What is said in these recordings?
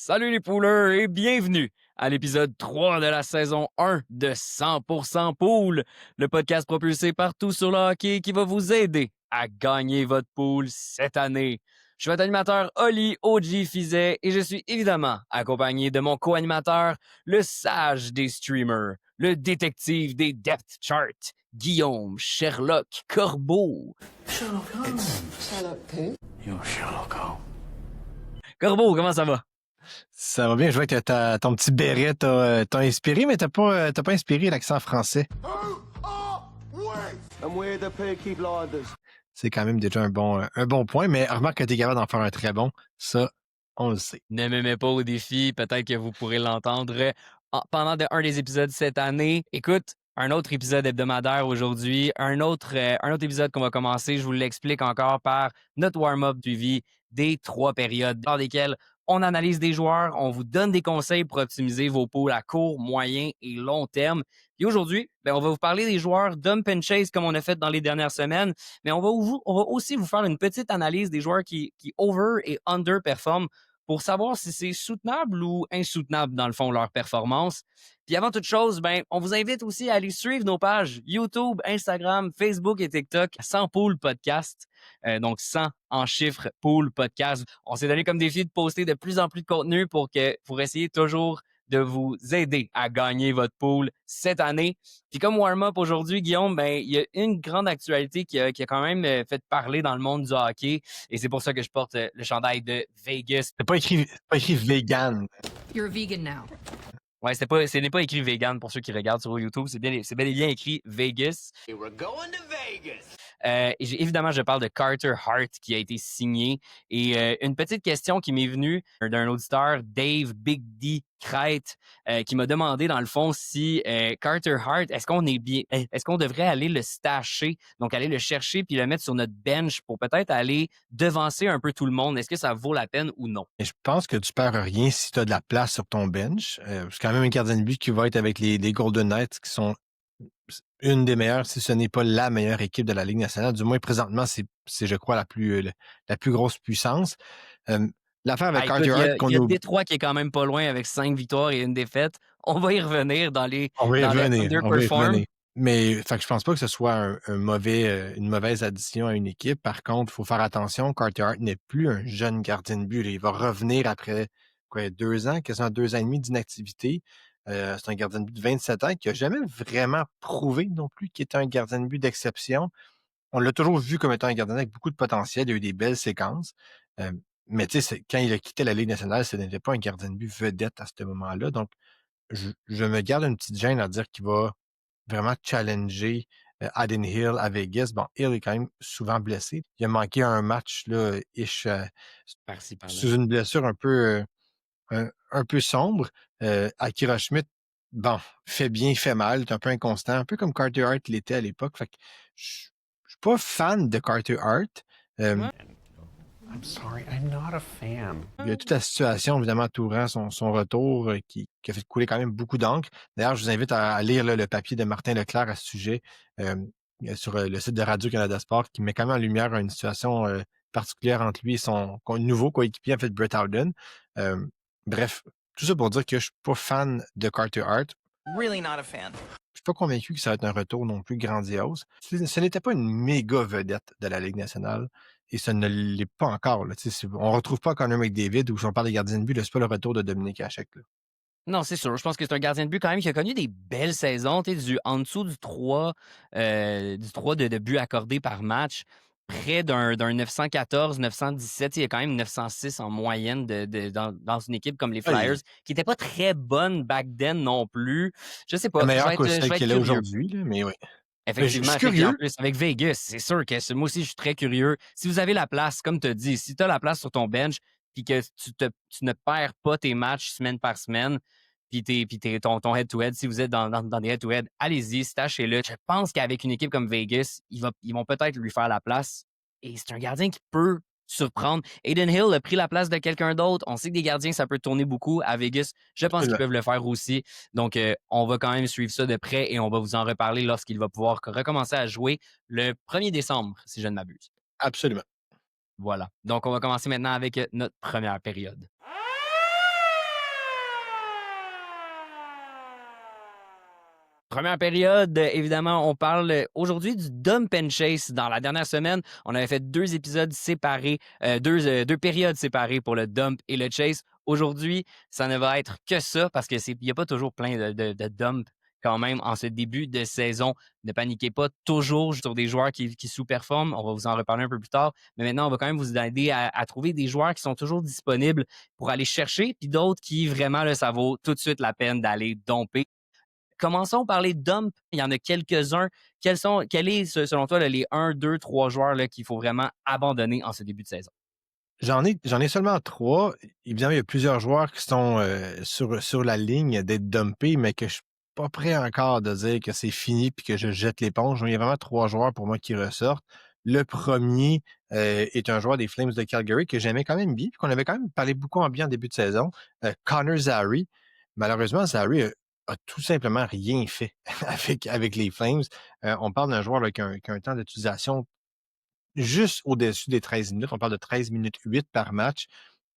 Salut les poolers et bienvenue à l'épisode 3 de la saison 1 de 100% Pool, le podcast propulsé partout sur le hockey qui va vous aider à gagner votre pool cette année. Je suis votre animateur Oli OG Fizet et je suis évidemment accompagné de mon co-animateur, le sage des streamers, le détective des depth charts, Guillaume Sherlock Corbeau. Sherlock Holmes. Sherlock who? You're Sherlock Holmes. Corbeau, comment ça va? Ça va bien, je vois que ton petit béret t'a inspiré, mais t'as pas inspiré l'accent français. And we're the Peaky Blinders. C'est quand même déjà un bon point, mais remarque que t'es capable d'en faire un très bon. Ça, on le sait. Ne m'aimez pas au défi, peut-être que vous pourrez l'entendre pendant un des épisodes cette année. Écoute, un autre épisode hebdomadaire aujourd'hui, un autre épisode qu'on va commencer, je vous l'explique encore par notre warm-up suivi des 3 périodes dans lesquelles on analyse des joueurs, on vous donne des conseils pour optimiser vos pools à court, moyen et long terme. Et aujourd'hui, on va vous parler des joueurs dump and chase comme on a fait dans les dernières semaines, mais on va aussi vous faire une petite analyse des joueurs qui over et underperforment pour savoir si c'est soutenable ou insoutenable, dans le fond, leur performance. Puis avant toute chose, on vous invite aussi à aller suivre nos pages YouTube, Instagram, Facebook et TikTok, 100 Pool Podcast. Donc 100 en chiffres Pool Podcast. On s'est donné comme défi de poster de plus en plus de contenu pour essayer toujours de vous aider à gagner votre pool cette année. Puis comme warm-up aujourd'hui, Guillaume, il y a une grande actualité qui a quand même fait parler dans le monde du hockey et c'est pour ça que je porte le chandail de Vegas. C'est pas écrit vegan. You're a vegan now. Ouais, ce n'est pas écrit vegan pour ceux qui regardent sur YouTube, c'est bel et bien écrit Vegas. We're going to Vegas. Évidemment, je parle de Carter Hart qui a été signé. Et une petite question qui m'est venue d'un auditeur, Dave Big D Crête, qui m'a demandé dans le fond si Carter Hart, est-ce qu'on devrait aller le stasher, donc aller le chercher puis le mettre sur notre bench pour peut-être aller devancer un peu tout le monde. Est-ce que ça vaut la peine ou non? Et je pense que tu perds rien si tu as de la place sur ton bench. C'est quand même un gardien de but qui va être avec les Golden Knights qui sont une des meilleures, si ce n'est pas la meilleure équipe de la Ligue nationale. Du moins, présentement, c'est je crois, la plus grosse puissance. L'affaire avec Carter Hart il y a Détroit qui est quand même pas loin avec 5 victoires et 1 défaite. On va y revenir dans les underperform. Mais je pense pas que ce soit une mauvaise addition à une équipe. Par contre, il faut faire attention. Carter Hart n'est plus un jeune gardien de but. Il va revenir après 2 ans, quasiment 2 ans et demi d'inactivité. C'est un gardien de but de 27 ans qui n'a jamais vraiment prouvé non plus qu'il était un gardien de but d'exception. On l'a toujours vu comme étant un gardien avec beaucoup de potentiel. Il y a eu des belles séquences. Mais tu sais, quand il a quitté la Ligue nationale, ce n'était pas un gardien de but vedette à ce moment-là. Donc, je me garde une petite gêne à dire qu'il va vraiment challenger Adin Hill à Vegas. Bon, Hill est quand même souvent blessé. Il a manqué un match là, sous une blessure un peu sombre. Akira Schmidt, fait bien, fait mal, est un peu inconstant, un peu comme Carter Hart l'était à l'époque. Fait que je suis pas fan de Carter Hart. I'm sorry, I'm not a fan. Il y a toute la situation, évidemment, entourant son retour qui a fait couler quand même beaucoup d'encre. D'ailleurs, je vous invite à lire le papier de Martin Leclerc à ce sujet sur le site de Radio-Canada Sport qui met quand même en lumière une situation particulière entre lui et son nouveau coéquipier, en fait, Brett Howden. Bref, tout ça pour dire que je suis pas fan de Carter Hart. Really not a fan. Je suis pas convaincu que ça va être un retour non plus grandiose. Ce n'était pas une méga vedette de la Ligue nationale et ça ne l'est pas encore. Là. On retrouve pas Connor McDavid ou si on parle des gardiens de but, c'est pas le retour de Dominique Hachek. Là. Non, c'est sûr. Je pense que c'est un gardien de but quand même qui a connu des belles saisons, en dessous du 3, de buts accordés par match. Près d'un 914, 917. Il y a quand même 906 en moyenne dans une équipe comme les Flyers, qui n'était pas très bonne back then non plus. Je sais pas. Meilleur que celle qu'elle est aujourd'hui, là, mais oui. Effectivement, en plus, avec Vegas, c'est sûr que moi aussi, je suis très curieux. Si vous avez la place, comme tu as dit, si tu as la place sur ton bench, puis que tu ne perds pas tes matchs semaine par semaine, puis ton head-to-head, si vous êtes dans des head-to-head, allez-y, stachez-le. Je pense qu'avec une équipe comme Vegas, ils vont peut-être lui faire la place. Et c'est un gardien qui peut surprendre. Adin Hill a pris la place de quelqu'un d'autre. On sait que des gardiens, ça peut tourner beaucoup à Vegas. Je pense qu'ils peuvent le faire aussi. Donc, on va quand même suivre ça de près et on va vous en reparler lorsqu'il va pouvoir recommencer à jouer le 1er décembre, si je ne m'abuse. Absolument. Voilà. Donc, on va commencer maintenant avec notre première période. Première période, évidemment, on parle aujourd'hui du dump and chase. Dans la dernière semaine, on avait fait 2 épisodes séparés, 2 périodes séparées pour le dump et le chase. Aujourd'hui, ça ne va être que ça parce que il y a pas toujours plein de dump quand même en ce début de saison. Ne paniquez pas toujours sur des joueurs qui sous-performent. On va vous en reparler un peu plus tard. Mais maintenant, on va quand même vous aider à trouver des joueurs qui sont toujours disponibles pour aller chercher, puis d'autres qui vraiment, là, ça vaut tout de suite la peine d'aller domper. Commençons par les dumps. Il y en a quelques-uns. Quels est, selon toi, là, les 1, 2, 3 joueurs là, qu'il faut vraiment abandonner en ce début de saison? J'en ai seulement 3. Évidemment, il y a plusieurs joueurs qui sont sur la ligne d'être dumpés, mais que je suis pas prêt encore de dire que c'est fini puis que je jette l'éponge. Il y a vraiment 3 joueurs pour moi qui ressortent. Le premier est un joueur des Flames de Calgary que j'aimais quand même bien, puis qu'on avait quand même parlé beaucoup en bien en début de saison, Connor Zary. Malheureusement, Zary a tout simplement rien fait avec les Flames. On parle d'un joueur là, qui a un temps d'utilisation juste au-dessus des 13 minutes. On parle de 13 minutes 8 par match.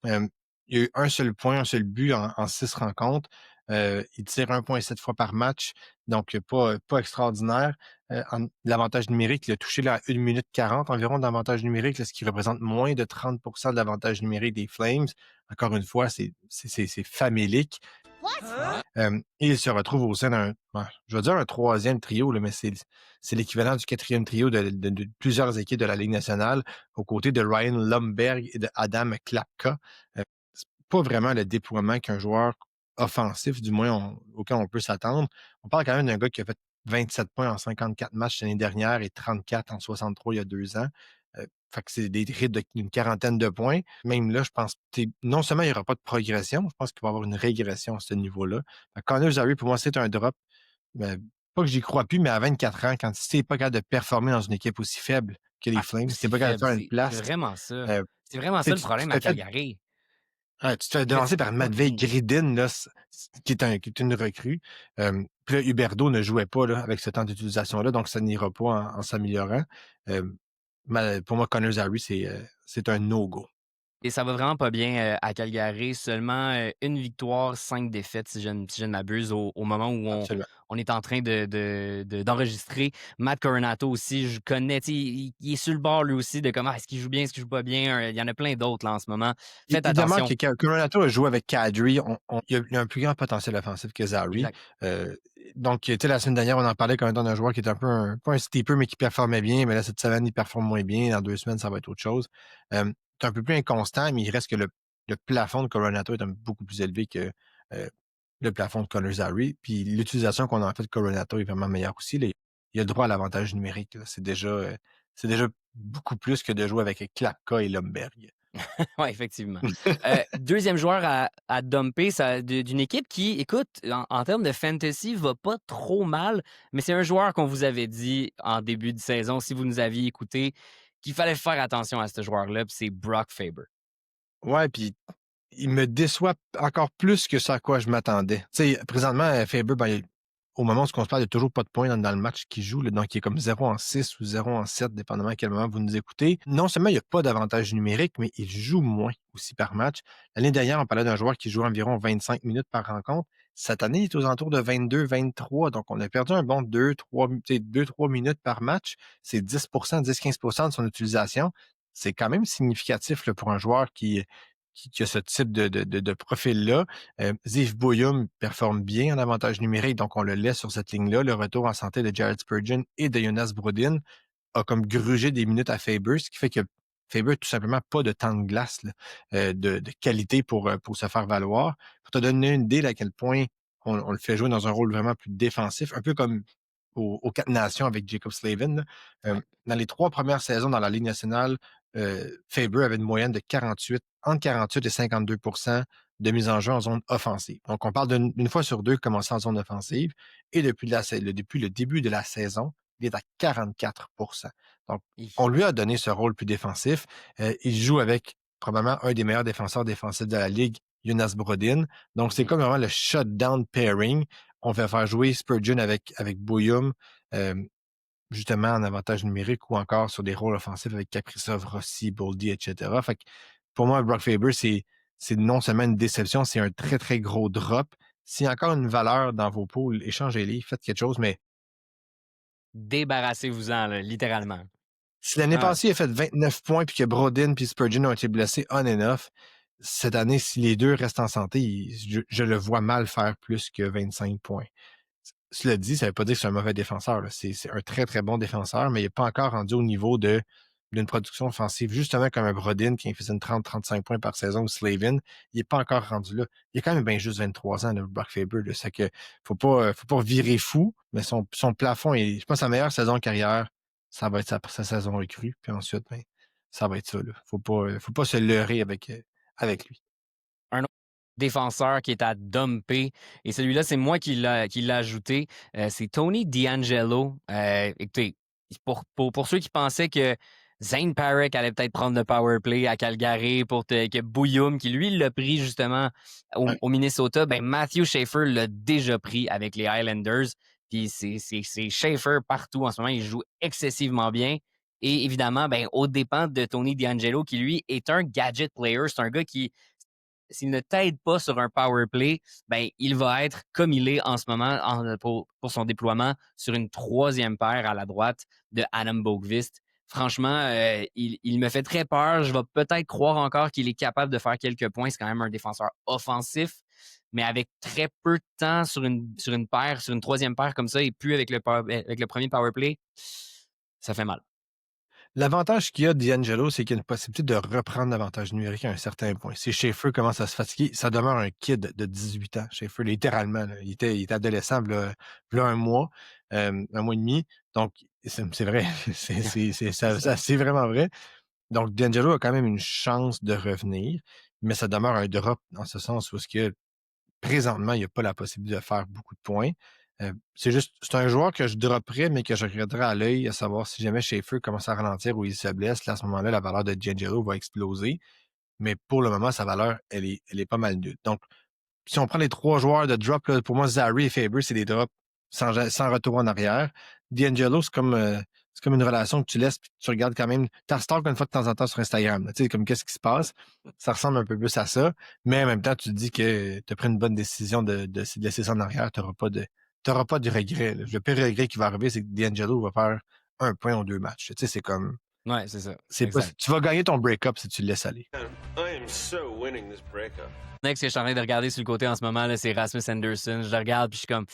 Il y a eu un seul point, un seul but en 6 rencontres. Il tire 1,7 fois par match, donc pas extraordinaire. L'avantage numérique, il a touché là, à 1 minute 40 environ d'avantage numérique, là, ce qui représente moins de 30 de l'avantage numérique des Flames. Encore une fois, c'est famélique. Et il se retrouve au sein d'un, je vais dire un troisième trio, là, mais c'est l'équivalent du quatrième trio de plusieurs équipes de la Ligue nationale, aux côtés de Ryan Lomberg et de Adam Klapka. C'est pas vraiment le déploiement qu'un joueur offensif, du moins auquel on peut s'attendre. On parle quand même d'un gars qui a fait 27 points en 54 matchs l'année dernière et 34 en 63 il y a 2 ans. Fait que c'est des rythmes d'une quarantaine de points. Même là, je pense que non seulement il n'y aura pas de progression, je pense qu'il va y avoir une régression à ce niveau-là. Connor Zary, pour moi, c'est un drop. Mais, pas que j'y crois plus, mais à 24 ans, quand tu n'es pas capable de performer dans une équipe aussi faible que les Flames, si tu Aussi n'es pas capable de faible, faire une c'est place, vraiment ça. euh, C'est vraiment tu ça sais, le problème te à fais Calgary. ouais, tu te fais En fait, devancer par pas Matvei gagner. Gridin, là, qui est une recrue. Puis là, Huberdeau ne jouait pas là, avec ce temps d'utilisation-là, donc ça n'ira pas en s'améliorant. Euh, mais pour moi, Connor Zary, c'est un no-go. Et ça va vraiment pas bien à Calgary. Seulement 1 victoire, 5 défaites, si je ne m'abuse, au moment où Absolument. on est en train d'enregistrer. Matt Coronato aussi, je connais, tu sais, il est sur le bord lui aussi de comment est-ce qu'il joue bien, est-ce qu'il joue pas bien. Il y en a plein d'autres là en ce moment. Faites Évidemment attention. que Coronato a joué avec Kadri. Il a un plus grand potentiel offensif que Zary. Exact. Donc, tu sais, la semaine dernière, on en parlait quand même d'un joueur qui était pas un steeper, mais qui performait bien. Mais là, cette semaine, il performe moins bien. Dans 2 semaines, ça va être autre chose. C'est un peu plus inconstant, mais il reste que le plafond de Coronato est beaucoup plus élevé que le plafond de Connor Zary. Puis l'utilisation qu'on a en fait de Coronato est vraiment meilleure aussi. Là. Il a le droit à l'avantage numérique. Là. C'est déjà beaucoup plus que de jouer avec Klapka et Lomberg. Oui, effectivement. Deuxième joueur à dumper d'une équipe qui, écoute, en termes de fantasy, va pas trop mal, mais c'est un joueur qu'on vous avait dit en début de saison, si vous nous aviez écouté, qu'il fallait faire attention à ce joueur-là, puis c'est Brock Faber. Ouais, puis il me déçoit encore plus que ce à quoi je m'attendais. Tu sais, présentement, Faber, au moment où on se parle, il n'y a toujours pas de points dans le match qu'il joue, là, donc il est comme 0 en 6 ou 0 en 7, dépendamment à quel moment vous nous écoutez. Non seulement il n'y a pas d'avantage numérique, mais il joue moins aussi par match. L'année dernière, on parlait d'un joueur qui joue environ 25 minutes par rencontre. Cette année, il est aux alentours de 22, 23, donc on a perdu un bon 2-3 minutes par match. C'est 10 10-15 de son utilisation. C'est quand même significatif là, pour un joueur qui a ce type de profil-là. Ziv Boyum performe bien en avantage numérique, donc on le laisse sur cette ligne-là. Le retour en santé de Jared Spurgeon et de Jonas Brodin a comme grugé des minutes à Faber, ce qui fait que Faber n'a tout simplement pas de temps de glace là, de qualité pour se faire valoir. Pour te donner une idée à quel point on le fait jouer dans un rôle vraiment plus défensif, un peu comme aux Quatre Nations avec Jacob Slavin. Là. Ouais. Dans les 3 premières saisons dans la Ligue nationale, Faber avait une moyenne de 48, entre 48 et 52 de mise en jeu en zone offensive. Donc, on parle d'une fois sur 2 commencer en zone offensive. Et depuis le début de la saison, il est à 44 Donc, on lui a donné ce rôle plus défensif. Il joue avec probablement un des meilleurs défenseurs défensifs de la Ligue, Jonas Brodin. Donc, c'est comme vraiment le shutdown pairing. On va faire jouer Spurgeon avec Boyum, justement en avantage numérique ou encore sur des rôles offensifs avec Kaprizov, Rossi, Boldy, etc. Fait que pour moi, Brock Faber, c'est non seulement une déception, c'est un très, très gros drop. s'il y a encore une valeur dans vos pools, échangez-les, faites quelque chose, mais Débarrassez-vous-en, là, littéralement. si l'année Ah. passée, il a fait 29 points puis que Brodin puis Spurgeon ont été blessés on and off, cette année, si les deux restent en santé, je le vois mal faire plus que 25 points. Cela dit, ça ne veut pas dire que c'est un mauvais défenseur. Là. C'est un très, très bon défenseur, mais il n'est pas encore rendu au niveau d'une production offensive, justement comme un Brodin qui faisait une 30-35 points par saison ou Slavin. Il n'est pas encore rendu là. Il a quand même bien juste 23 ans, le Brock Faber. C'est que faut pas virer fou, mais son plafond, je pense, sa meilleure saison de carrière, ça va être sa saison recrue. Puis ensuite, ben, ça va être ça. Là. Faut pas se leurrer avec lui. Un autre défenseur qui est à dumper, et celui-là, c'est moi qui l'ai ajouté, c'est Tony DeAngelo. Écoutez, pour ceux qui pensaient que Zane Parek allait peut-être prendre le power play à Calgary que Bouyoum, qui lui l'a pris justement au Minnesota, ben Matthew Schaefer l'a déjà pris avec les Highlanders. Puis c'est Schaefer partout en ce moment. Il joue excessivement bien. Et évidemment, ben, aux dépens de Tony DeAngelo, qui lui est un gadget player. C'est un gars qui, s'il ne t'aide pas sur un power play, ben, il va être comme il est en ce moment pour son déploiement sur une troisième paire à la droite de Adam Boqvist. Franchement, il me fait très peur. Je vais peut-être croire encore qu'il est capable de faire quelques points. C'est quand même un défenseur offensif, mais avec très peu de temps sur une paire, sur une troisième paire comme ça, et puis avec le premier power play, ça fait mal. L'avantage qu'il y a d'Angelo, c'est qu'il y a une possibilité de reprendre l'avantage numérique à un certain point. Si Schaefer commence à se fatiguer, ça demeure un kid de 18 ans. Schaefer, littéralement, là, il était adolescent, là, un mois et demi. Donc, c'est vrai. C'est vraiment vrai. Donc, D'Angelo a quand même une chance de revenir, mais ça demeure un drop dans ce sens où présentement, il n'y a pas la possibilité de faire beaucoup de points. C'est un joueur que je dropperais, mais que je regarderais à l'œil, à savoir si jamais Schaefer commence à ralentir ou il se blesse, là, à ce moment-là, la valeur de D'Angelo va exploser. Mais pour le moment, sa valeur, elle est pas mal nulle. Donc, si on prend les 3 joueurs de drop, là, pour moi, Zary et Faber, c'est des drops sans retour en arrière. D'Angelo, c'est comme une relation que tu laisses, puis tu regardes quand même. Tu stalk une fois de temps en temps sur Instagram. Tu sais, comme qu'est-ce qui se passe. Ça ressemble un peu plus à ça. Mais en même temps, tu te dis que tu as pris une bonne décision de laisser ça en arrière. Tu n'auras pas de regret. Là. Le pire regret qui va arriver, c'est que D'Angelo va faire 1 point ou 2 matchs. Tu sais, c'est comme. Ouais, c'est ça. Tu vas gagner ton break-up si tu le laisses aller. I am so winning this breakup. Ce que je suis en train de regarder sur le côté en ce moment, là, c'est Rasmus Anderson. Je le regarde puis je suis comme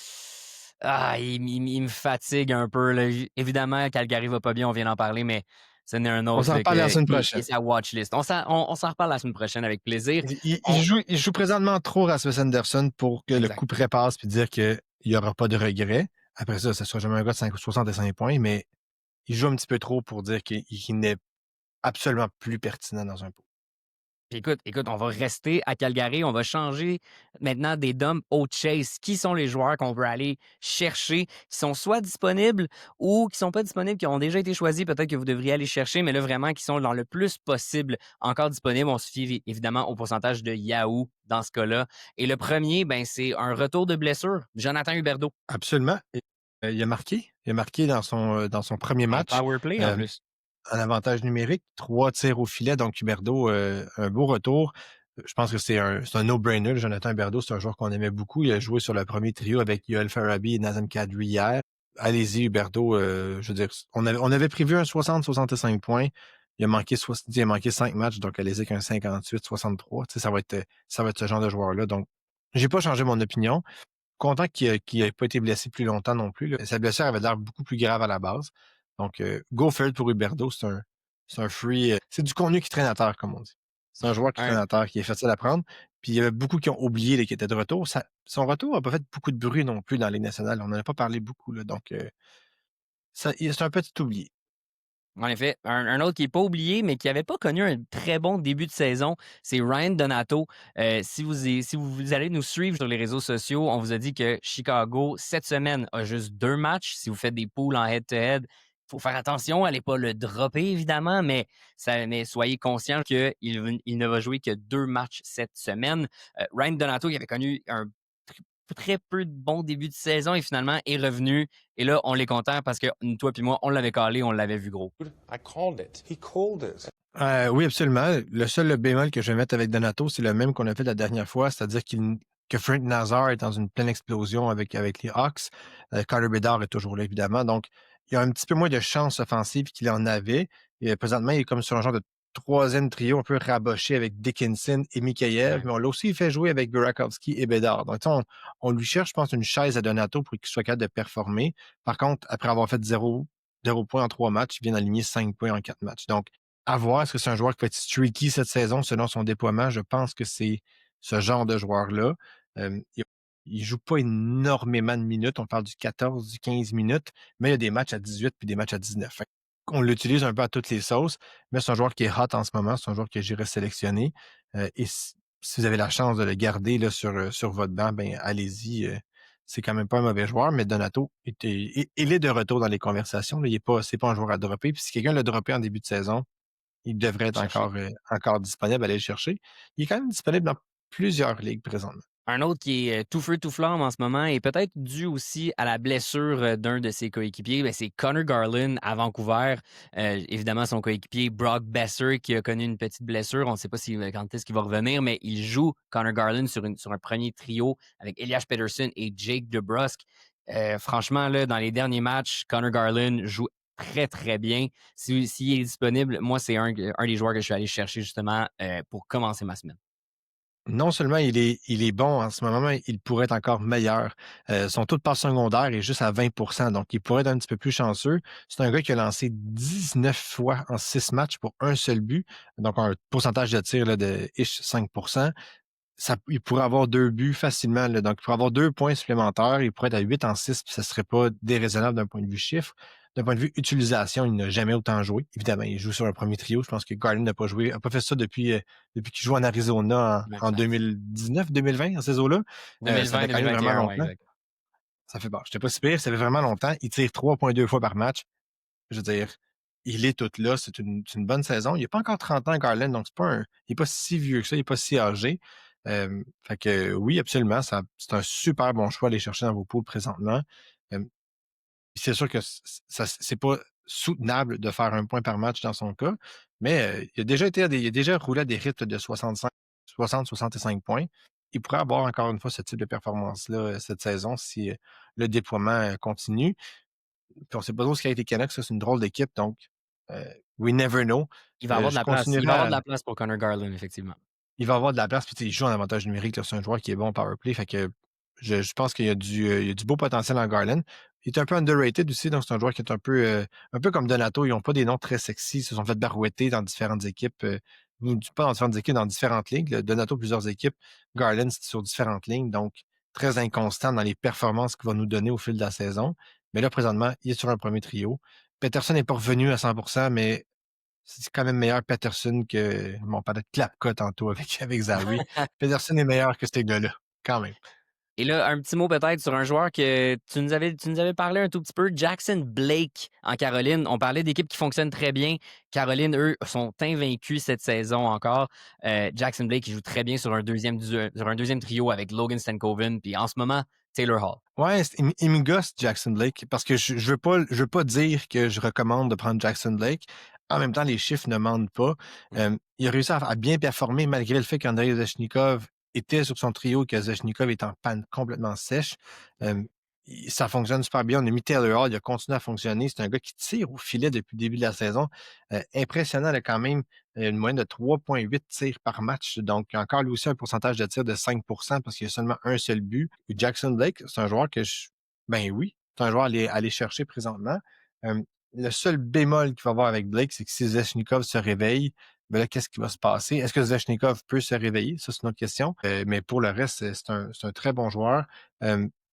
il me fatigue un peu. Là. Évidemment, Calgary va pas bien, on vient d'en parler, mais ce n'est un autre. On s'en reparle la semaine prochaine. C'est sa watchlist. On s'en reparle la semaine prochaine avec plaisir. Il joue présentement trop Rasmus Anderson pour que le coup près passe puis dire qu'il n'y aura pas de regret. Après ça, sera jamais un gars de 65 points, mais il joue un petit peu trop pour dire qu'il n'est absolument plus pertinent dans un pot. Écoute, on va rester à Calgary. On va changer maintenant des dumps au chase. Qui sont les joueurs qu'on veut aller chercher, qui sont soit disponibles ou qui sont pas disponibles, qui ont déjà été choisis, peut-être que vous devriez aller chercher, mais là, vraiment, qui sont dans le plus possible encore disponibles. On se fie évidemment au pourcentage de Yahoo dans ce cas-là. Et le premier, ben, c'est un retour de blessure. Jonathan Huberdeau. Absolument. Il a marqué. Il a marqué dans son premier match. Power play, en plus. Un avantage numérique, 3 tirs au filet, donc Huberdeau, un beau retour. Je pense que c'est un no-brainer. Jonathan Huberdeau, c'est un joueur qu'on aimait beaucoup. Il a joué sur le premier trio avec Yoel Farabi et Nazem Kadri hier. Allez-y, Huberdeau. Je veux dire, on avait prévu un 60-65 points. Il a manqué 5 matchs, donc allez-y avec un 58-63. Tu sais, ça va être ce genre de joueur-là. Donc, j'ai pas changé mon opinion. Content qu'il n'ait pas été blessé plus longtemps non plus. Là. Sa blessure avait l'air beaucoup plus grave à la base. Donc, go for it pour Huberdeau. C'est un free. C'est du contenu qui traîne à terre, comme on dit. C'est un joueur qui traîne à terre, qui est facile à prendre. Puis, il y avait beaucoup qui ont oublié qu'il était de retour. Son retour n'a pas fait beaucoup de bruit non plus dans la Ligue nationale. On n'en a pas parlé beaucoup. Là, donc, c'est un petit oublié. En effet, un autre qui n'est pas oublié, mais qui n'avait pas connu un très bon début de saison, c'est Ryan Donato. Si vous allez nous suivre sur les réseaux sociaux, on vous a dit que Chicago, cette semaine, a juste 2 matchs. Si vous faites des poules en head-to-head, il faut faire attention, allez pas le dropper, évidemment, mais soyez conscient qu'il ne va jouer que 2 matchs cette semaine. Ryan Donato, qui avait connu un très peu de bons débuts de saison et finalement est revenu. Et là, on l'est content parce que toi puis moi, on l'avait calé, on l'avait vu gros. I called it. He called it. Oui, absolument. Le seul bémol que je vais mettre avec Donato, c'est le même qu'on a fait la dernière fois, c'est-à-dire qu'il que Frank Nazar est dans une pleine explosion avec les Hawks. Connor Bedard est toujours là, évidemment. Donc, il y a un petit peu moins de chance offensive qu'il en avait. Et présentement, il est comme sur un genre de troisième trio un peu raboché avec Dickinson et Mikheyev, Ouais. mais on l'a aussi fait jouer avec Burakovsky et Bedard. Donc, on lui cherche, je pense, une chaise à Donato pour qu'il soit capable de performer. Par contre, après avoir fait 0 points en 3 matchs, il vient d'aligner 5 points en 4 matchs. Donc, à voir, est-ce que c'est un joueur qui va être streaky cette saison selon son déploiement? Je pense que c'est ce genre de joueur-là. Il joue pas énormément de minutes. On parle du 14, du 15 minutes, mais il y a des matchs à 18 puis des matchs à 19. On l'utilise un peu à toutes les sauces, mais c'est un joueur qui est hot en ce moment. C'est un joueur que j'irais sélectionner. Et si vous avez la chance de le garder là, sur votre banc, ben allez-y. C'est quand même pas un mauvais joueur, mais Donato, il est de retour dans les conversations. Là. C'est pas un joueur à dropper. Puis si quelqu'un l'a droppé en début de saison, il devrait être Chercher. encore disponible, allez le chercher. Il est quand même disponible dans plusieurs ligues présentement. Un autre qui est tout feu, tout flamme en ce moment et peut-être dû aussi à la blessure d'un de ses coéquipiers, ben, c'est Connor Garland à Vancouver. Évidemment, son coéquipier Brock Besser qui a connu une petite blessure. On ne sait pas quand est-ce qu'il va revenir, mais il joue Connor Garland sur un premier trio avec Elias Pettersson et Jake DeBrusk. Franchement, là, dans les derniers matchs, Connor Garland joue très, très bien. S'il est disponible, moi, c'est un des joueurs que je suis allé chercher justement pour commencer ma semaine. Non seulement il est bon en ce moment, mais il pourrait être encore meilleur. Son taux de passe secondaire est juste à 20 donc il pourrait être un petit peu plus chanceux. C'est un gars qui a lancé 19 fois en 6 matchs pour un seul but, donc un pourcentage de tir là, de 5 il pourrait avoir 2 buts facilement. Là. Donc, il pourrait avoir 2 points supplémentaires. Il pourrait être à 8 en 6, puis ça ne serait pas déraisonnable d'un point de vue chiffre. D'un point de vue utilisation, il n'a jamais autant joué. Évidemment, il joue sur un premier trio. Je pense que Garland n'a pas fait ça depuis qu'il joue en Arizona en 2019, 2020, en ces eaux-là. Ça 2020, fait quand même vraiment 2021, ouais, longtemps. exact. Ça fait bon. J'étais pas si pire, ça fait vraiment longtemps. Il tire 3,2 fois par match. Je veux dire, il est tout là. C'est une bonne saison. Il n'a pas encore 30 ans, Garland, donc il n'est pas si vieux que ça, il n'est pas si âgé. Fait que oui, absolument, c'est un super bon choix à aller chercher dans vos poules présentement. Euh, c'est sûr que c'est pas soutenable de faire un point par match dans son cas, mais il a déjà roulé à des rythmes de 65 points. Il pourrait avoir encore une fois ce type de performance-là cette saison si le déploiement continue. Puis on sait pas trop ce qu'a été Canucks, ça, c'est une drôle d'équipe, donc we never know. Il va avoir de Je la place. Il continuerai va avoir de la place pour Connor Garland, effectivement. il va avoir de la place, puis il joue en avantage numérique, là, c'est un joueur qui est bon en power play, fait que je pense qu'il y a du beau potentiel en Garland. Il est un peu underrated aussi, donc c'est un joueur qui est un peu comme Donato, ils n'ont pas des noms très sexy, ils se sont fait barouetter dans différentes équipes, pas dans différentes équipes, dans différentes ligues. Donato, plusieurs équipes, Garland, c'est sur différentes lignes, donc très inconstant dans les performances qu'il va nous donner au fil de la saison. Mais là, présentement, il est sur un premier trio. Peterson n'est pas revenu à 100%, mais c'est quand même meilleur Peterson que. Bon, on parlait de Klapka tantôt avec Zawi. Peterson est meilleur que ce gars-là, quand même. Et là, un petit mot peut-être sur un joueur que tu nous avais parlé un tout petit peu, Jackson Blake en Caroline. On parlait d'équipes qui fonctionnent très bien. Caroline, eux, sont invaincus cette saison encore. Jackson Blake, il joue très bien sur un deuxième trio avec Logan Stankoven. Puis en ce moment, Taylor Hall. Ouais, il me gosse Jackson Blake parce que je veux pas dire que je recommande de prendre Jackson Blake. En même temps, les chiffres ne mentent pas. Il a réussi à bien performer malgré le fait qu'Andrei Zechnikov était sur son trio, que Zechnikov est en panne complètement sèche. Ça fonctionne super bien. On a mis Taylor Hall, il a continué à fonctionner. C'est un gars qui tire au filet depuis le début de la saison. Impressionnant, il a quand même une moyenne de 3,8 tirs par match. Donc, encore lui aussi un pourcentage de tir de 5 parce qu'il y a seulement un seul but. Jackson Blake, c'est un joueur ben oui, c'est un joueur à aller chercher présentement. Le seul bémol qu'il va avoir avec Blake, c'est que si Zechnikov se réveille, ben là, qu'est-ce qui va se passer? Est-ce que Zechnikov peut se réveiller? Ça, c'est une autre question. Mais pour le reste, c'est un très bon joueur.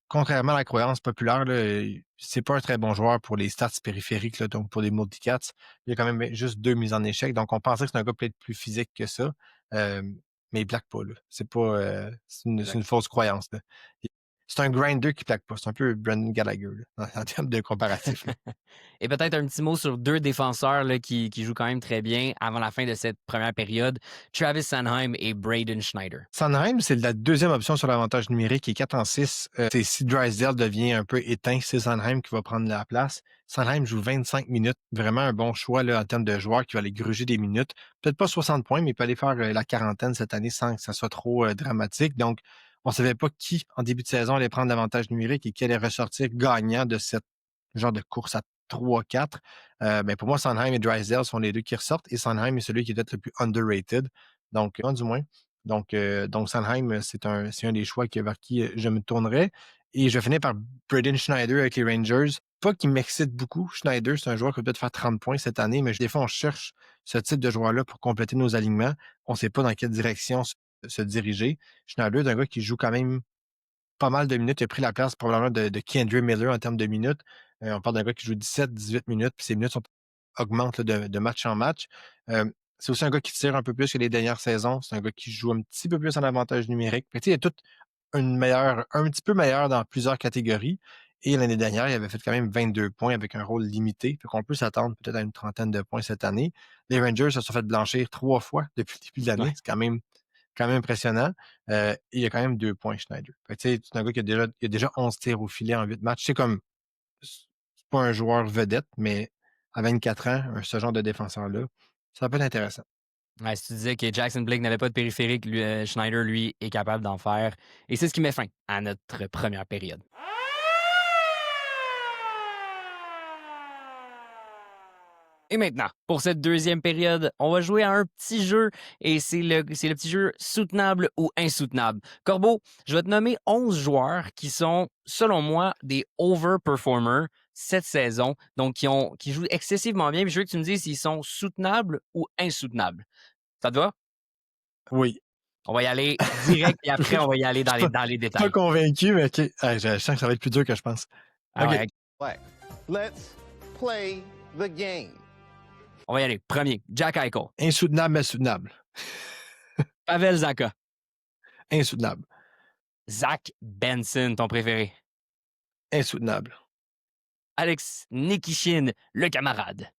Contrairement à la croyance populaire, là, c'est pas un très bon joueur pour les stats périphériques, là, donc pour les multicats. Il y a quand même juste 2 mises en échec. Donc, on pensait que c'est un gars peut-être plus physique que ça. Mais il plaque pas, là. C'est pas. C'est une fausse croyance. Là. C'est un grinder qui plaque pas. C'est un peu Brendan Gallagher là, en termes de comparatif. Et peut-être un petit mot sur deux défenseurs là, qui jouent quand même très bien avant la fin de cette première période, Travis Sanheim et Braden Schneider. Sanheim, c'est la deuxième option sur l'avantage numérique, qui est 4 en 6. C'est si Drysdale devient un peu éteint, c'est Sanheim qui va prendre la place. Sanheim joue 25 minutes. Vraiment un bon choix là, en termes de joueur qui va aller gruger des minutes. Peut-être pas 60 points, mais il peut aller faire la quarantaine cette année sans que ça soit trop dramatique. Donc, On ne savait pas qui, en début de saison, allait prendre l'avantage numérique et qui allait ressortir gagnant de cette genre de course à 3-4. Ben pour moi, Sondheim et Drysdale sont les deux qui ressortent et Sondheim est celui qui est peut-être le plus underrated, donc du moins. Donc Sondheim, c'est un des choix vers qui je me tournerais. Et je finis par Braden Schneider avec les Rangers. Pas qu'il m'excite beaucoup. Schneider, c'est un joueur qui peut peut-être faire 30 points cette année, mais des fois, on cherche ce type de joueur-là pour compléter nos alignements. On ne sait pas dans quelle direction se diriger. Schneider, c'est un gars qui joue quand même pas mal de minutes. Il a pris la place probablement de Kendre Miller en termes de minutes. On parle d'un gars qui joue 17-18 minutes, puis ses minutes augmentent là, de match en match. C'est aussi un gars qui tire un peu plus que les dernières saisons. C'est un gars qui joue un petit peu plus en avantage numérique. Il y a tout un petit peu meilleur dans plusieurs catégories. Et l'année dernière, il avait fait quand même 22 points avec un rôle limité. Fait qu'on peut s'attendre peut-être à une trentaine de points cette année. Les Rangers se sont fait blanchir 3 fois depuis le début de l'année. Ouais. C'est quand même impressionnant. Et il y a quand même 2 points, Schneider. Fait que, c'est un gars qui a déjà 11 tirs au filet en 8 matchs. C'est pas un joueur vedette, mais à 24 ans, ce genre de défenseur-là, ça peut être intéressant. Ouais, si tu disais que Jackson Blake n'avait pas de périphérique, Schneider, lui, est capable d'en faire. Et c'est ce qui met fin à notre première période. Et maintenant, pour cette deuxième période, on va jouer à un petit jeu et c'est le petit jeu soutenable ou insoutenable. Corbeau, je vais te nommer 11 joueurs qui sont, selon moi, des overperformers cette saison, donc qui jouent excessivement bien. Puis je veux que tu me dises s'ils sont soutenables ou insoutenables. Ça te va? Oui. On va y aller direct et après, on va y aller dans les Pas détails. convaincu, mais OK. Je sens que ça va être plus dur que je pense. Ah OK. ouais, Play. Let's play the game. on va y aller. Premier, Jack Eichel. Insoutenable, mais soutenable. Pavel Zacha. Insoutenable. Zach Benson, ton préféré. Insoutenable. Alex Nikishin, le camarade.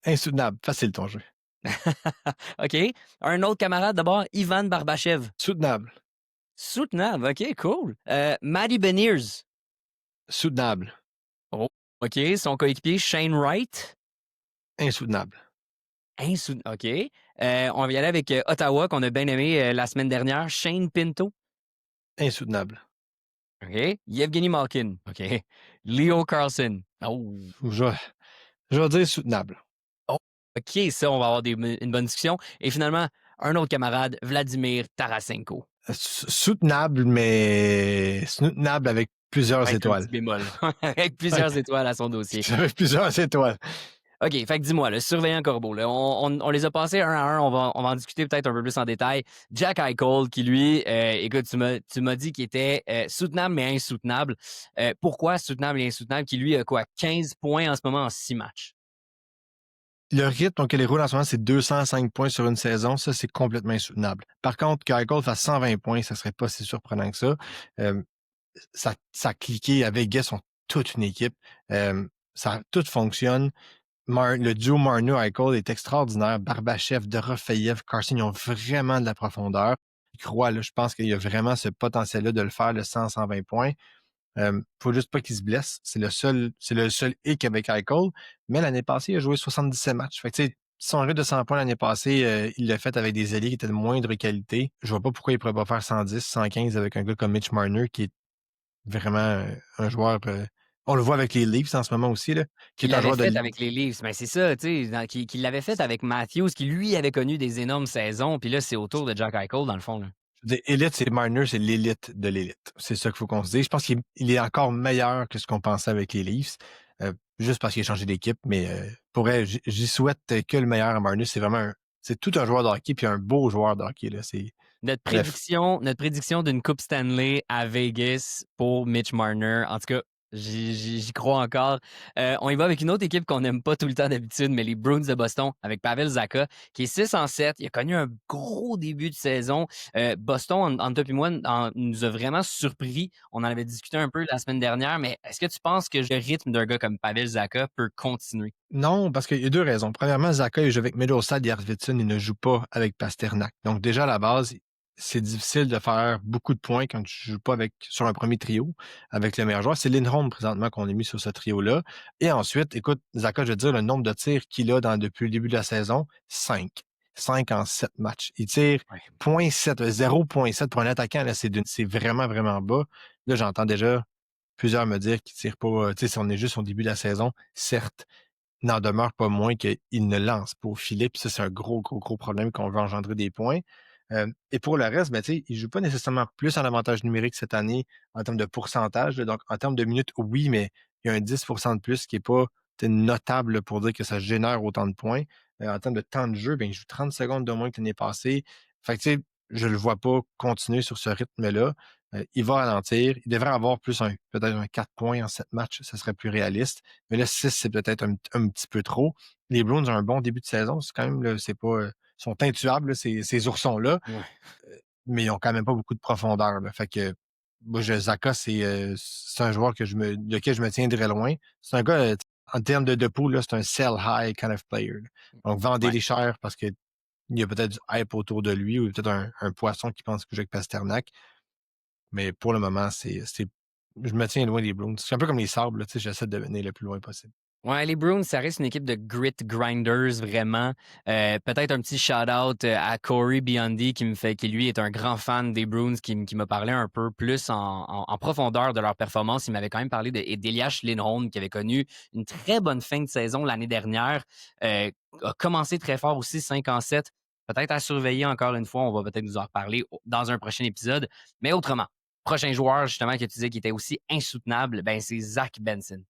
Insoutenable. Facile ton jeu. OK. Un autre camarade d'abord, Ivan Barbachev. Soutenable. Soutenable. OK, cool. Matty Beniers. Soutenable. OK. Son coéquipier, Shane Wright. Insoutenable. OK. On va y aller avec Ottawa, qu'on a bien aimé la semaine dernière. Shane Pinto. Insoutenable. OK. Yevgeny Malkin. OK. Leo Carlson. Oh. Je vais dire soutenable. OK, ça, on va avoir une bonne discussion. Et finalement, un autre camarade, Vladimir Tarasenko. Soutenable, mais soutenable avec plusieurs Avec un étoiles. petit bémol. Avec plusieurs étoiles à son dossier. Avec plusieurs étoiles. OK, fait que dis-moi, le surveillant Corbeau, là, on les a passés un à un, on va en discuter peut-être un peu plus en détail. Jack Eichel, qui lui, écoute, tu m'as dit qu'il était soutenable mais insoutenable. Pourquoi soutenable et insoutenable? Qui lui a quoi, 15 points en ce moment en 6 matchs? Le rythme auquel il roule en ce moment, c'est 205 points sur une saison. Ça, c'est complètement insoutenable. Par contre, qu'Eichel fasse 120 points, ça serait pas si surprenant que ça. Ça a cliqué. À Vegas, ils sont toute une équipe. Tout fonctionne. Le duo Marneau-Eichel est extraordinaire. Barbachev, Dorofeyev, Carson, ils ont vraiment de la profondeur. Je crois, là, je pense qu'il y a vraiment ce potentiel-là de le faire, le 100-120 points. Faut juste pas qu'il se blesse. C'est le seul hic avec Eichel. Mais l'année passée, il a joué 77 matchs. Fait que, tu sais, son rythme de 100 points l'année passée, il l'a fait avec des alliés qui étaient de moindre qualité. Je vois pas pourquoi il pourrait pas faire 110, 115 avec un gars comme Mitch Marner, qui est vraiment un joueur. On le voit avec les Leafs en ce moment aussi, là, qui est un joueur de fait avec les Leafs, mais c'est ça, tu sais, qu'il l'avait fait avec Matthews, qui lui avait connu des énormes saisons, puis là, c'est autour de Jack Eichel, dans le fond. Là. Élite, c'est Marner, c'est l'élite de l'élite. C'est ça qu'il faut qu'on se dise. Je pense qu'il est encore meilleur que ce qu'on pensait avec les Leafs, juste parce qu'il a changé d'équipe. Mais j'y souhaite que le meilleur à Marner. C'est tout un joueur de hockey, puis un beau joueur de hockey. Là. Notre prédiction d'une Coupe Stanley à Vegas pour Mitch Marner, en tout cas, j'y crois encore. On y va avec une autre équipe qu'on n'aime pas tout le temps d'habitude, mais les Bruins de Boston, avec Pavel Zacha, qui est 6-7. Il a connu un gros début de saison. Boston, en toi et moi, nous a vraiment surpris. On en avait discuté un peu la semaine dernière, mais est-ce que tu penses que le rythme d'un gars comme Pavel Zacha peut continuer? Non, parce qu'il y a deux raisons. Premièrement, Zacha, il joue avec Middlestad et Arvidsson. Il ne joue pas avec Pasternak. Donc déjà, à la base, c'est difficile de faire beaucoup de points quand tu ne joues pas sur un premier trio avec le meilleur joueur. C'est Lindholm présentement qu'on a mis sur ce trio-là. Et ensuite, écoute, Zacha, je veux dire, le nombre de tirs qu'il a depuis le début de la saison, 5. 5 en 7 matchs. Il tire Ouais. 0,7 pour un attaquant, là, c'est vraiment, vraiment bas. Là, j'entends déjà plusieurs me dire qu'ils tirent pas, si on est juste au début de la saison, certes, n'en demeure pas moins qu'il ne lance pas au filet. Puis ça, c'est un gros, gros, gros problème qu'on veut engendrer des points. Et pour le reste, il ne joue pas nécessairement plus en avantage numérique cette année en termes de pourcentage. Donc, en termes de minutes, oui, mais il y a un 10 de plus qui n'est pas notable pour dire que ça génère autant de points. En termes de temps de jeu, il joue 30 secondes de moins que l'année passée. Fait que, je ne le vois pas continuer sur ce rythme-là. Il va ralentir. Il devrait avoir peut-être un 4 points en 7 matchs. Ce serait plus réaliste. Mais là, 6, c'est peut-être un petit peu trop. Les Bruins ont un bon début de saison. C'est quand même, là, c'est pas, sont intuables, là, ces oursons-là. Ouais. Mais ils ont quand même pas beaucoup de profondeur. Là. Fait que, moi, Zaka, c'est un joueur lequel je me tiendrais loin. C'est un gars, en termes de pool, là, c'est un sell high kind of player. Là. Donc, vendez-les cher parce que il y a peut-être du hype autour de lui ou peut-être un poisson qui pense que j'ai avec Pasternak. Mais pour le moment, je me tiens loin des Bruins. C'est un peu comme les Sabres, là, j'essaie de venir le plus loin possible. Ouais, les Bruins, ça reste une équipe de grit grinders, vraiment. Peut-être un petit shout-out à Corey Biondi qui lui est un grand fan des Bruins, qui m'a parlé un peu plus en profondeur de leur performance. Il m'avait quand même parlé d'Elias Lindholm, qui avait connu une très bonne fin de saison l'année dernière. A commencé très fort aussi, 5 en 7. Peut-être à surveiller encore une fois. On va peut-être nous en reparler dans un prochain épisode. Mais autrement, prochain joueur, justement, que tu disais qui était aussi insoutenable, ben c'est Zach Benson.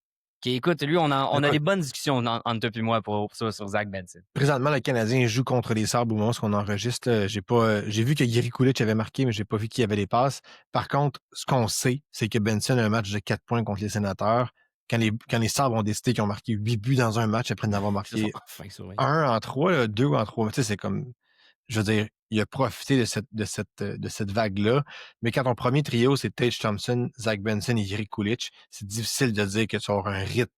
Okay, écoute, lui, on a des bonnes discussions entre toi et moi pour ça sur Zach Benson. Présentement, le Canadien joue contre les Sabres au moment où on enregistre. J'ai vu que Yuri Kulich avait marqué, mais j'ai pas vu qui avait les passes. Par contre, ce qu'on sait, c'est que Benson a un match de 4 points contre les Sénateurs. Quand les Sabres ont décidé qu'ils ont marqué 8 buts dans un match après en avoir marqué un en 3, 2 en 3. Tu sais, c'est comme, je veux dire, il a profité de cette vague-là. Mais quand ton premier trio, c'est Tage Thompson, Zach Benson et Yuri Kulich, c'est difficile de dire que tu auras un rythme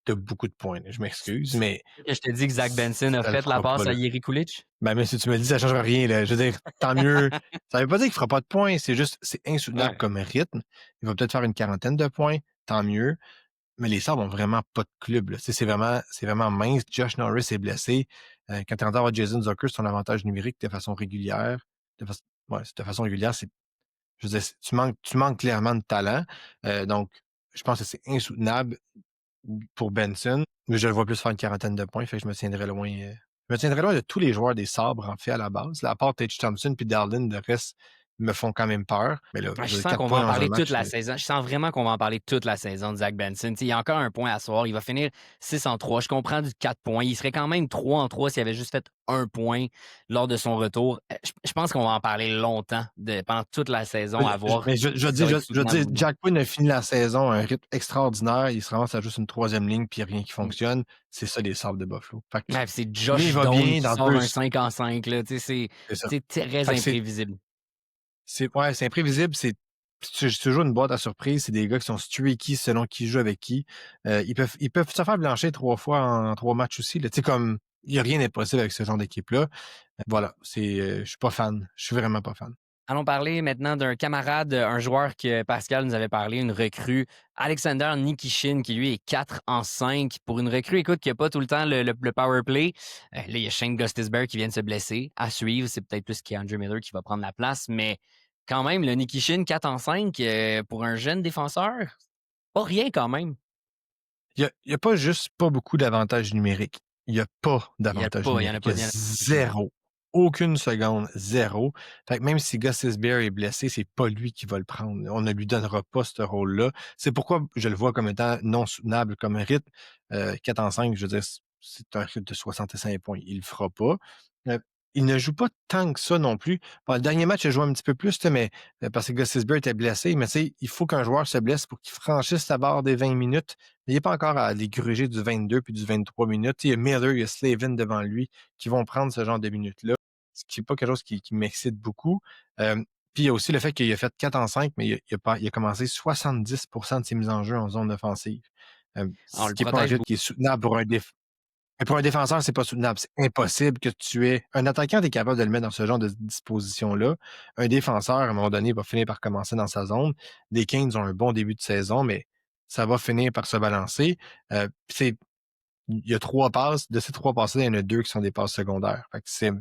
de beaucoup de points. Je m'excuse, mais Je te dis que Zach Benson a ça le fait la fera pas, passe là. à Yeri Kulich. Ben, mais si tu me le dis, ça ne changera rien. Là. Je veux dire, tant mieux. Ça veut pas dire qu'il fera pas de points. C'est juste, c'est insoutenable Ouais. comme rythme. Il va peut-être faire une quarantaine de points. Tant mieux. Mais les Sabres ont vraiment pas de club. Là. C'est vraiment mince. Josh Norris est blessé. Quand tu entends Jason Zucker, c'est ton avantage numérique de façon régulière. De façon régulière, je veux dire, tu manques clairement de talent. Donc, je pense que c'est insoutenable pour Benson. Mais je le vois plus faire une quarantaine de points. Fait que je me tiendrai loin. Je me tiendrai loin de tous les joueurs des Sabres, en fait, à la base. Là, à part Tage Thompson puis Darlin, le reste me font quand même peur. Mais là, Je je veux dire, sens 4 qu'on va points en dans un parler toute match. la saison. Je sens vraiment qu'on va en parler toute la saison de Zach Benson. Il y a encore un point à soir. Il va finir 6 en 3. Je comprends du 4 points. Il serait quand même 3 en 3 s'il avait juste fait un point lors de son retour. Je pense qu'on va en parler longtemps pendant toute la saison à voir. Mais je veux dire, soutenable ou non. Jack Quinn a fini la saison à un rythme extraordinaire. Il se ramasse à juste une 3e ligne puis rien qui fonctionne. C'est ça, les Sabres de Buffalo. Fait que Ouais, c'est lui, Josh il va Doan bien qui dans sort deux. un 5 en 5. Là. C'est C'est ça. très Fait que imprévisible. c'est imprévisible. C'est toujours une boîte à surprise. C'est des gars qui sont streaky selon qui joue avec qui. Ils peuvent se faire blanchir 3 fois en 3 matchs aussi. Tu sais, comme, il n'y a rien d'impossible avec ce genre d'équipe-là. Voilà. Je suis pas fan. Je suis vraiment pas fan. Allons parler maintenant d'un camarade, un joueur que Pascal nous avait parlé, une recrue, Alexander Nikishin, qui lui est 4 en 5. Pour une recrue, écoute, qui n'a pas tout le temps le power play. Là, il y a Shane Gostisbehere qui vient de se blesser. À suivre, c'est peut-être plus qu'Andrew Miller qui va prendre la place, mais quand même, le Nikishin 4 en 5 pour un jeune défenseur, pas rien quand même. Il y a pas juste pas beaucoup d'avantages numériques. Il y a pas d'avantages numériques. Il y en a pas. Zéro. Aucune seconde, zéro. Fait que même si Gostisbehere est blessé, c'est pas lui qui va le prendre. On ne lui donnera pas ce rôle-là. C'est pourquoi je le vois comme étant non soutenable comme rythme. 4 en 5, je veux dire, c'est un rythme de 65 points. Il le fera pas. Euh, il ne joue pas tant que ça non plus. Bon, le dernier match, il a joué un petit peu plus, mais parce que Gostisbehere était blessé. Mais tu sais, il faut qu'un joueur se blesse pour qu'il franchisse la barre des 20 minutes. Il n'est pas encore à les gruger du 22 puis du 23 minutes. Il y a Miller, il y a Slavin devant lui qui vont prendre ce genre de minutes-là. Ce qui n'est pas quelque chose qui m'excite beaucoup. Puis il y a aussi le fait qu'il a fait 4 en 5, mais il a commencé 70% de ses mises en jeu en zone offensive. On Ce le qui n'est pas un protège rythme qui est soutenable pour un défenseur. Mais pour un défenseur, c'est pas soutenable. C'est impossible que tu aies. Un attaquant, tu es capable de le mettre dans ce genre de disposition-là. Un défenseur, à un moment donné, va finir par commencer dans sa zone. Les Kings ont un bon début de saison, mais ça va finir par se balancer. Il y a 3 passes. De ces 3 passes-là, il y en a 2 qui sont des passes secondaires. Fait que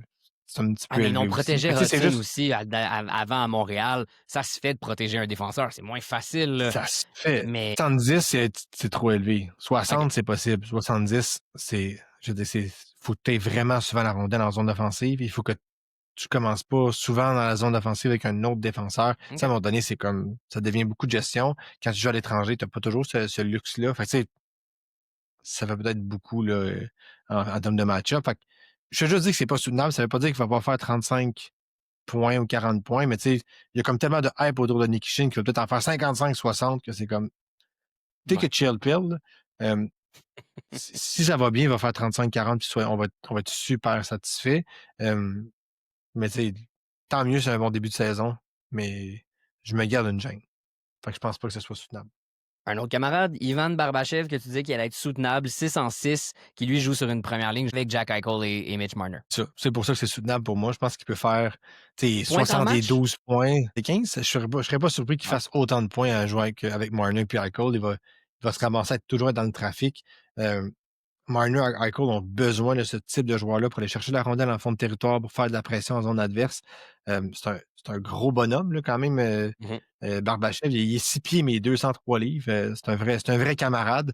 c'est un petit Ah, peu mais ils élevé ont aussi. protégé Fait que, tu sais, c'est Hudson juste, aussi avant à Montréal. Ça se fait de protéger un défenseur. C'est moins facile, là. ça se fait. Mais 70, c'est trop élevé. OK. 60, c'est possible. 70, je veux dire, faut que tu aies vraiment souvent la rondelle en zone offensive. Il faut que tu commences pas souvent dans la zone offensive avec un autre défenseur. Tu sais, à OK. un moment donné, c'est comme, ça devient beaucoup de gestion. Quand tu joues à l'étranger, t'as pas toujours ce luxe-là. Fait que, tu sais, ça fait peut-être beaucoup, là, en termes de match-up. Fait que, je te juste dis que c'est pas soutenable. Ça veut pas dire qu'il va pas faire 35 points ou 40 points, mais tu sais, il y a comme tellement de hype autour de Nick Shin qu'il va peut-être en faire 55-60 que c'est comme, take Ouais. a chill pill, là. Euh, si ça va bien, il va faire 35-40 puis on va être super satisfait. Euh, mais tu sais, tant mieux, c'est un bon début de saison, mais je me garde une gêne. Fait que je pense pas que ce soit soutenable. Un autre camarade, Ivan Barbachev, que tu disais qu'il allait être soutenable, 6 en 6, qui lui joue sur une première ligne avec Jack Eichel et Mitch Marner. C'est pour ça que c'est soutenable pour moi. Je pense qu'il peut faire, tu sais, Point par match? 72 points. Et 15, je serais pas surpris qu'il Ouais. fasse autant de points à jouer avec Marner puis Eichel. Il va se ramasser à toujours être dans le trafic. Euh, Marner et Eichel ont besoin de ce type de joueur-là pour aller chercher la rondelle en fond de territoire, pour faire de la pression en zone adverse. C'est un gros bonhomme, là, quand même. Mhm. Barbachev, il est 6 pieds, mais 203 livres. C'est un vrai camarade.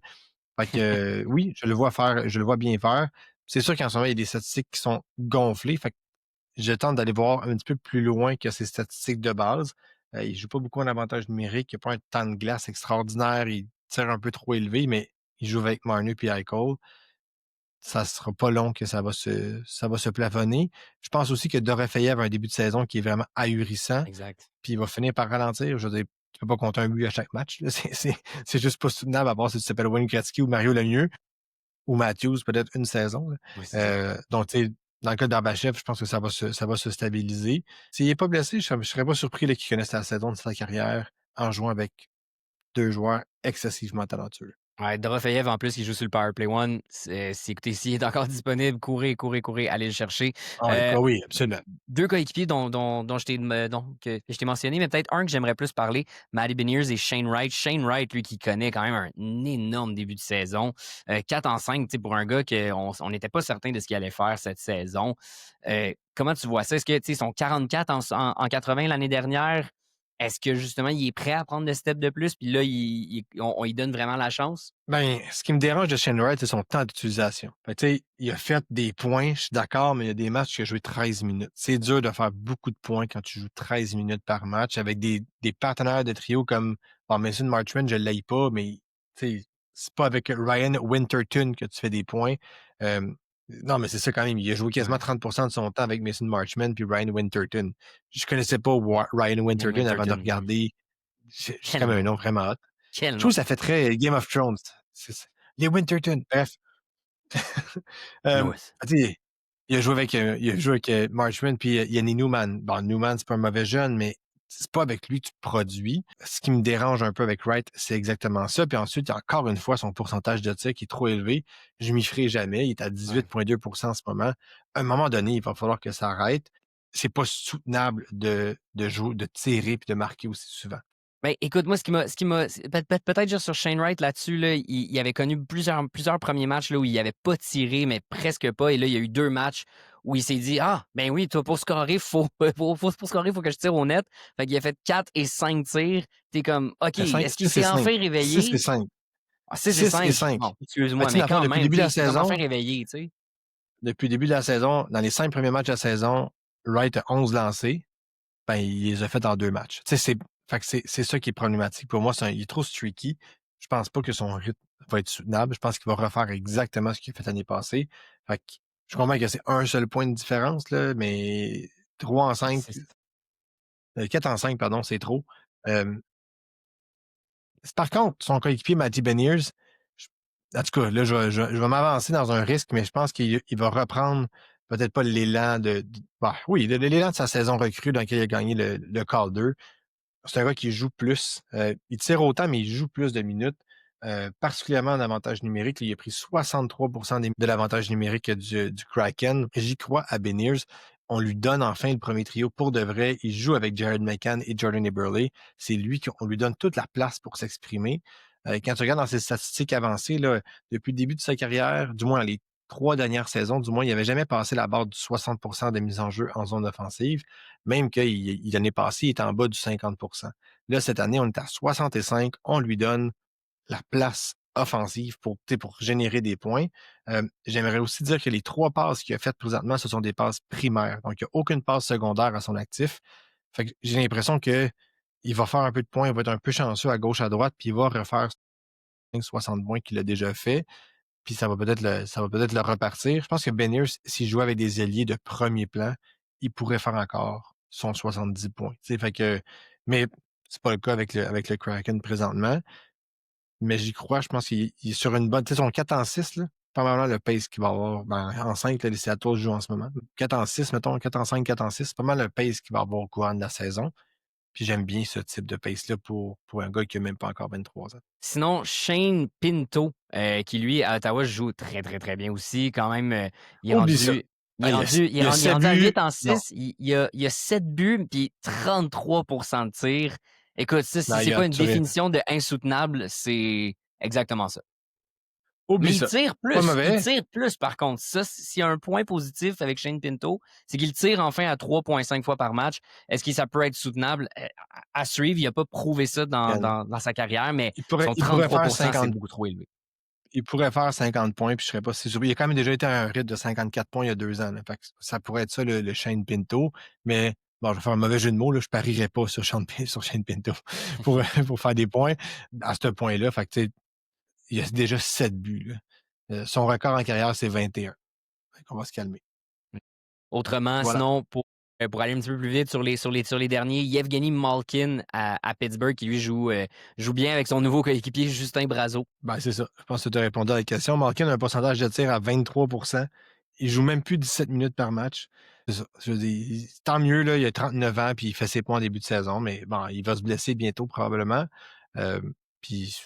Fait que, oui, je le vois bien faire. C'est sûr qu'en ce moment, il y a des statistiques qui sont gonflées. Fait que je tente d'aller voir un petit peu plus loin que ces statistiques de base. Il joue pas beaucoup en avantage numérique. Il n'a pas un temps de glace extraordinaire. Il tire un peu trop élevé, mais il joue avec Marner puis Eichel. Ça sera pas long que ça va se plafonner. Je pense aussi que Dorofeyev a un début de saison qui est vraiment ahurissant, Exact. puis il va finir par ralentir. Je veux dire, tu peux pas compter un but à chaque match, là. C'est juste pas soutenable, à part si tu t'appelles Wayne Gretzky ou Mario Lemieux ou Matthews, peut-être une saison, là. Oui, c'est ça. Donc, tu sais, dans le cas de Barbachev, je pense que ça va se stabiliser. S'il n'est pas blessé, je serais pas surpris là, qu'il connaisse la saison de sa carrière en jouant avec 2 joueurs excessivement talentueux. Ouais, Dorofeyev, en plus, qui joue sur le Powerplay One, écoutez, s'il est encore disponible, courez, courez, courez, allez le chercher. Ah oui, Euh, ah oui, absolument. Deux coéquipiers dont que je t'ai mentionné, mais peut-être un que j'aimerais plus parler, Matty Beniers et Shane Wright. Shane Wright, lui, qui connaît quand même un énorme début de saison. 4 en 5, tu sais, pour un gars qu'on on n'était pas certain de ce qu'il allait faire cette saison. Comment tu vois ça? Est-ce que, tu sais, ils sont 44 en 80 l'année dernière? Est-ce que, justement, il est prêt à prendre le step de plus? Puis là, on lui donne vraiment la chance? Ben, ce qui me dérange de Shane Wright, c'est son temps d'utilisation. Fait que, tu sais, il a fait des points, je suis d'accord, mais il y a des matchs qui a joué 13 minutes. C'est dur de faire beaucoup de points quand tu joues 13 minutes par match avec des partenaires de trio comme Mason Marchment, je ne l'aille pas, mais tu sais, c'est pas avec Ryan Winterton que tu fais des points. Euh, non, mais c'est ça quand même. Il a joué quasiment Ouais. 30% de son temps avec Mason Marchment puis Ryan Winterton. Je connaissais pas Ryan Ryan Winterton avant de Winterton. regarder. C'est Quel comme un nom. nom vraiment hot. Quel Je nom. trouve que ça fait très Game of Thrones. Les Winterton, bref. Lewis. Tu sais, il a joué avec Marchment puis Yanni Newman. Bon, Newman, c'est pas un mauvais jeune, mais c'est pas avec lui que tu produis. Ce qui me dérange un peu avec Wright, c'est exactement ça. Puis ensuite, il y a encore une fois son pourcentage de tir qui est trop élevé. Je m'y ferai jamais. Il est à Ouais. 18,2% en ce moment. À un moment donné, il va falloir que ça arrête. C'est pas soutenable de jouer, de tirer puis de marquer aussi souvent. Ben, écoute, moi, peut-être juste sur Shane Wright là-dessus, là, il avait connu plusieurs premiers matchs là, où il n'avait pas tiré, mais presque pas. Et là, il y a eu 2 matchs où il s'est dit, ah, ben oui, toi, pour scorer, pour scorer, faut que je tire au net. Fait qu'il a fait 4 et 5 tirs. T'es comme, OK, est-ce qu'il 6 et s'est 5. enfin 6 et réveillé? 5. Ah, 6 et 6 et 5. 5. Bon, excuse-moi, Tu sais, mais dans le fond, quand depuis le même, début de tu la sais, il s'est comme enfin saison, réveillé, tu sais. dans les 5 premiers matchs de la saison, Wright a 11 lancés. Ben, il les a fait dans 2 matchs. Tu sais, fait que c'est ça qui est problématique. Pour moi, il est trop streaky. Je pense pas que son rythme va être soutenable. Je pense qu'il va refaire exactement ce qu'il a fait l'année passée. Fait que je comprends que c'est un seul point de différence, là, mais 3 en 5, C'est 4 en 5, pardon, c'est trop. Euh, Par contre, son coéquipier Matty Beniers, je- en tout cas, là, je vais m'avancer dans un risque, mais je pense qu'il va reprendre peut-être pas l'élan bah, oui, l'élan de sa saison recrue dans laquelle il a gagné le Calder. C'est un gars qui joue plus. Il tire autant, mais il joue plus de minutes, particulièrement en avantage numérique. Il a pris 63% de l'avantage numérique du Kraken. J'y crois à Beniers. On lui donne enfin le premier trio pour de vrai. Il joue avec Jared McCann et Jordan Eberle. C'est lui qu'on lui donne toute la place pour s'exprimer. Quand tu regardes dans ses statistiques avancées, là, depuis le début de sa carrière, du moins les 3 dernières saisons, du moins, il n'avait jamais passé la barre du 60% de mise en jeu en zone offensive, même que l'année passée, il était en bas du 50%. Là, cette année, on est à 65. On lui donne la place offensive pour générer des points. J'aimerais aussi dire que les 3 passes qu'il a faites présentement, ce sont des passes primaires. Donc, il n'y a aucune passe secondaire à son actif. Fait que j'ai l'impression que il va faire un peu de points, il va être un peu chanceux à gauche, à droite, puis il va refaire 60 points qu'il a déjà fait. Puis ça va peut-être le repartir. Je pense que Beniers, s'il jouait avec des ailiers de premier plan, il pourrait faire encore son 70 points. Fait que, mais c'est pas le cas avec le Kraken présentement. Mais j'y crois, je pense qu'il est sur une bonne. Tu sais, son 4 en 6, là, probablement le pace qu'il va avoir. En 5, là, les Seattle jouent en ce moment. 4 en 6, mettons, 4 en 5, 4 en 6, c'est pas mal le pace qu'il va avoir au courant de la saison. Puis j'aime bien ce type de pace-là pour un gars qui n'a même pas encore 23 ans. Sinon, Shane Pinto, qui lui, à Ottawa, joue très, très, très bien aussi. Quand même, il est Oublie ça. rendu. Il est Ah, rendu, il est rendu, il est 7 rendu à buts. 8 en Non, 6. Il a 7 buts, puis 33% de tir. Écoute, ça, si non, c'est pas une tu rien. définition de insoutenable, c'est exactement ça. Oublie Mais il ça. tire Pas plus. Il mauvais. tire plus, par contre. Ça, s'il y a un point positif avec Shane Pinto, c'est qu'il tire enfin à 3,5 fois par match. Est-ce que ça peut être soutenable? À suivre, il n'a pas prouvé ça dans sa carrière, mais son Il pourrait faire 33%, c'est 50. beaucoup trop élevé. Il pourrait faire 50 points, puis je serais pas si surpris. Il a quand même déjà été à un rythme de 54 points il y a 2 ans. Là. Fait que ça pourrait être ça, le Shane Pinto. Mais bon, je vais faire un mauvais jeu de mots. Là, je parierais pas sur Shane Pinto pour faire des points à ce point-là. Fait que, tu sais, il y a déjà 7 buts. Là. Son record en carrière, c'est 21. Fait qu'on va se calmer. Autrement, Voilà. sinon, pour aller un petit peu plus vite sur les derniers, Yevgeny Malkin à Pittsburgh, qui lui joue bien avec son nouveau coéquipier Justin Brazeau. Ben, c'est ça. Je pense que tu as répondu à la question. Malkin a un pourcentage de tir à 23%. Il joue même plus 17 minutes par match. C'est ça. Je veux dire, tant mieux, là, il a 39 ans puis il fait ses points en début de saison, mais bon, il va se blesser bientôt probablement. Euh, puis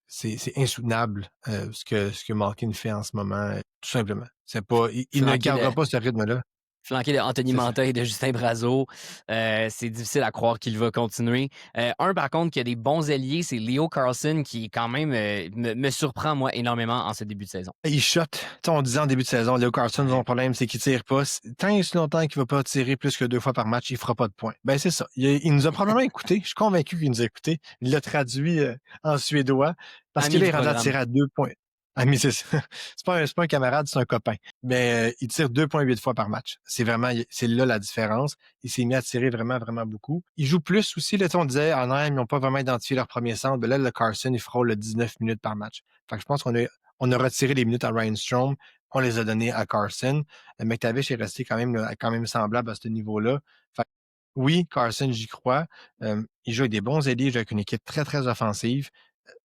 c'est insoutenable ce que Malkin fait en ce moment, tout simplement. C'est pas, il ne gardera pas ce rythme-là. Flanqué de Anthony C'est ça. Mantha et de Justin Brazeau. C'est difficile à croire qu'il va continuer. Un, par contre, qui a des bons alliés, c'est Leo Carlson, qui quand même me surprend, moi, énormément en ce début de saison. Il shot. Tu sais, on disait en début de saison, Leo Carlson, son problème, c'est qu'il tire pas. Tant et si longtemps qu'il ne va pas tirer plus que 2 fois par match, il fera pas de points. Ben, c'est ça. Il nous a probablement écouté. Je suis convaincu qu'il nous a écouté. Il l'a traduit en suédois parce Ami qu'il du est rendu à programme. tirer à 2 points. Ami, c'est ça. C'est pas un camarade, c'est un copain. Mais il tire 2,8 fois par match. C'est là la différence. Il s'est mis à tirer vraiment, vraiment beaucoup. Il joue plus aussi. Là, on disait, en ils n'ont pas vraiment identifié leur premier centre. Ben là, le Carson, il frôle le 19 minutes par match. Fait que je pense qu'on a retiré les minutes à Ryan Strome, on les a données à Carson. McTavish est resté quand même semblable à ce niveau-là. Fait que, oui, Carson, j'y crois. Il joue avec des bons alliés, il joue avec une équipe très, très offensive.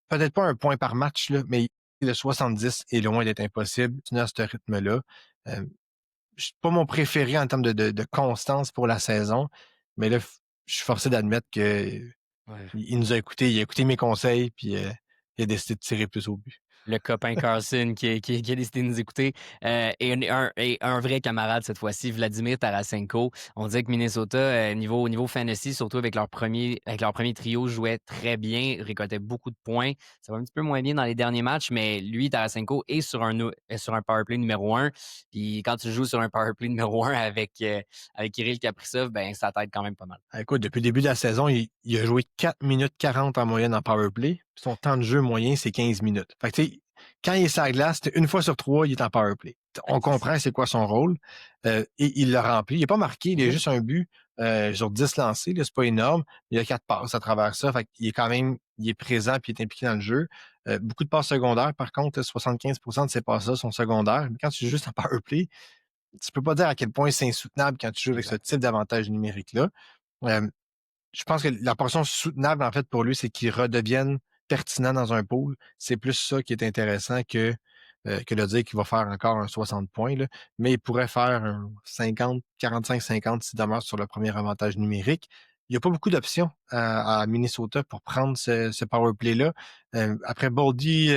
Peut-être pas un point par match, là, mais le 70 est loin d'être impossible. Tu à ce rythme-là. C'est pas mon préféré en termes de constance pour la saison, mais là, je suis forcé d'admettre que il nous a écouté, il a écouté mes conseils, puis il a décidé de tirer plus au but. Le copain Carson qui a décidé de nous écouter. Et un vrai camarade cette fois-ci, Vladimir Tarasenko. On disait que Minnesota, niveau fantasy, surtout avec leur premier trio, jouait très bien, récoltait beaucoup de points. Ça va un petit peu moins bien dans les derniers matchs, mais lui, Tarasenko, est sur un powerplay numéro 1. Puis quand tu joues sur un powerplay numéro 1 avec Kirill Kaprizov, ben ça t'aide quand même pas mal. Écoute, depuis le début de la saison, il a joué 4 minutes 40 en moyenne en power play. Son temps de jeu moyen, c'est 15 minutes. Fait que, tu sais, quand il est sur la glace, une fois sur 3, il est en power play. On comprend c'est quoi son rôle. Et il l'a rempli. Il n'est pas marqué, il a juste un but sur 10 lancés. C'est pas énorme. Il a 4 passes à travers ça. Fait qu'il est quand même il est présent et il est impliqué dans le jeu. Beaucoup de passes secondaires, par contre, 75% de ces passes-là sont secondaires. Mais quand tu joues juste en power play, tu peux pas dire à quel point c'est insoutenable quand tu joues avec ce type d'avantage numérique-là. Je pense que la portion soutenable, en fait, pour lui, c'est qu'il redevienne pertinent dans un pool. C'est plus ça qui est intéressant que de dire qu'il va faire encore un 60 points. Là. Mais il pourrait faire un 50, 45-50 s'il demeure sur le premier avantage numérique. Il n'y a pas beaucoup d'options à Minnesota pour prendre ce power play-là. Après Boldy,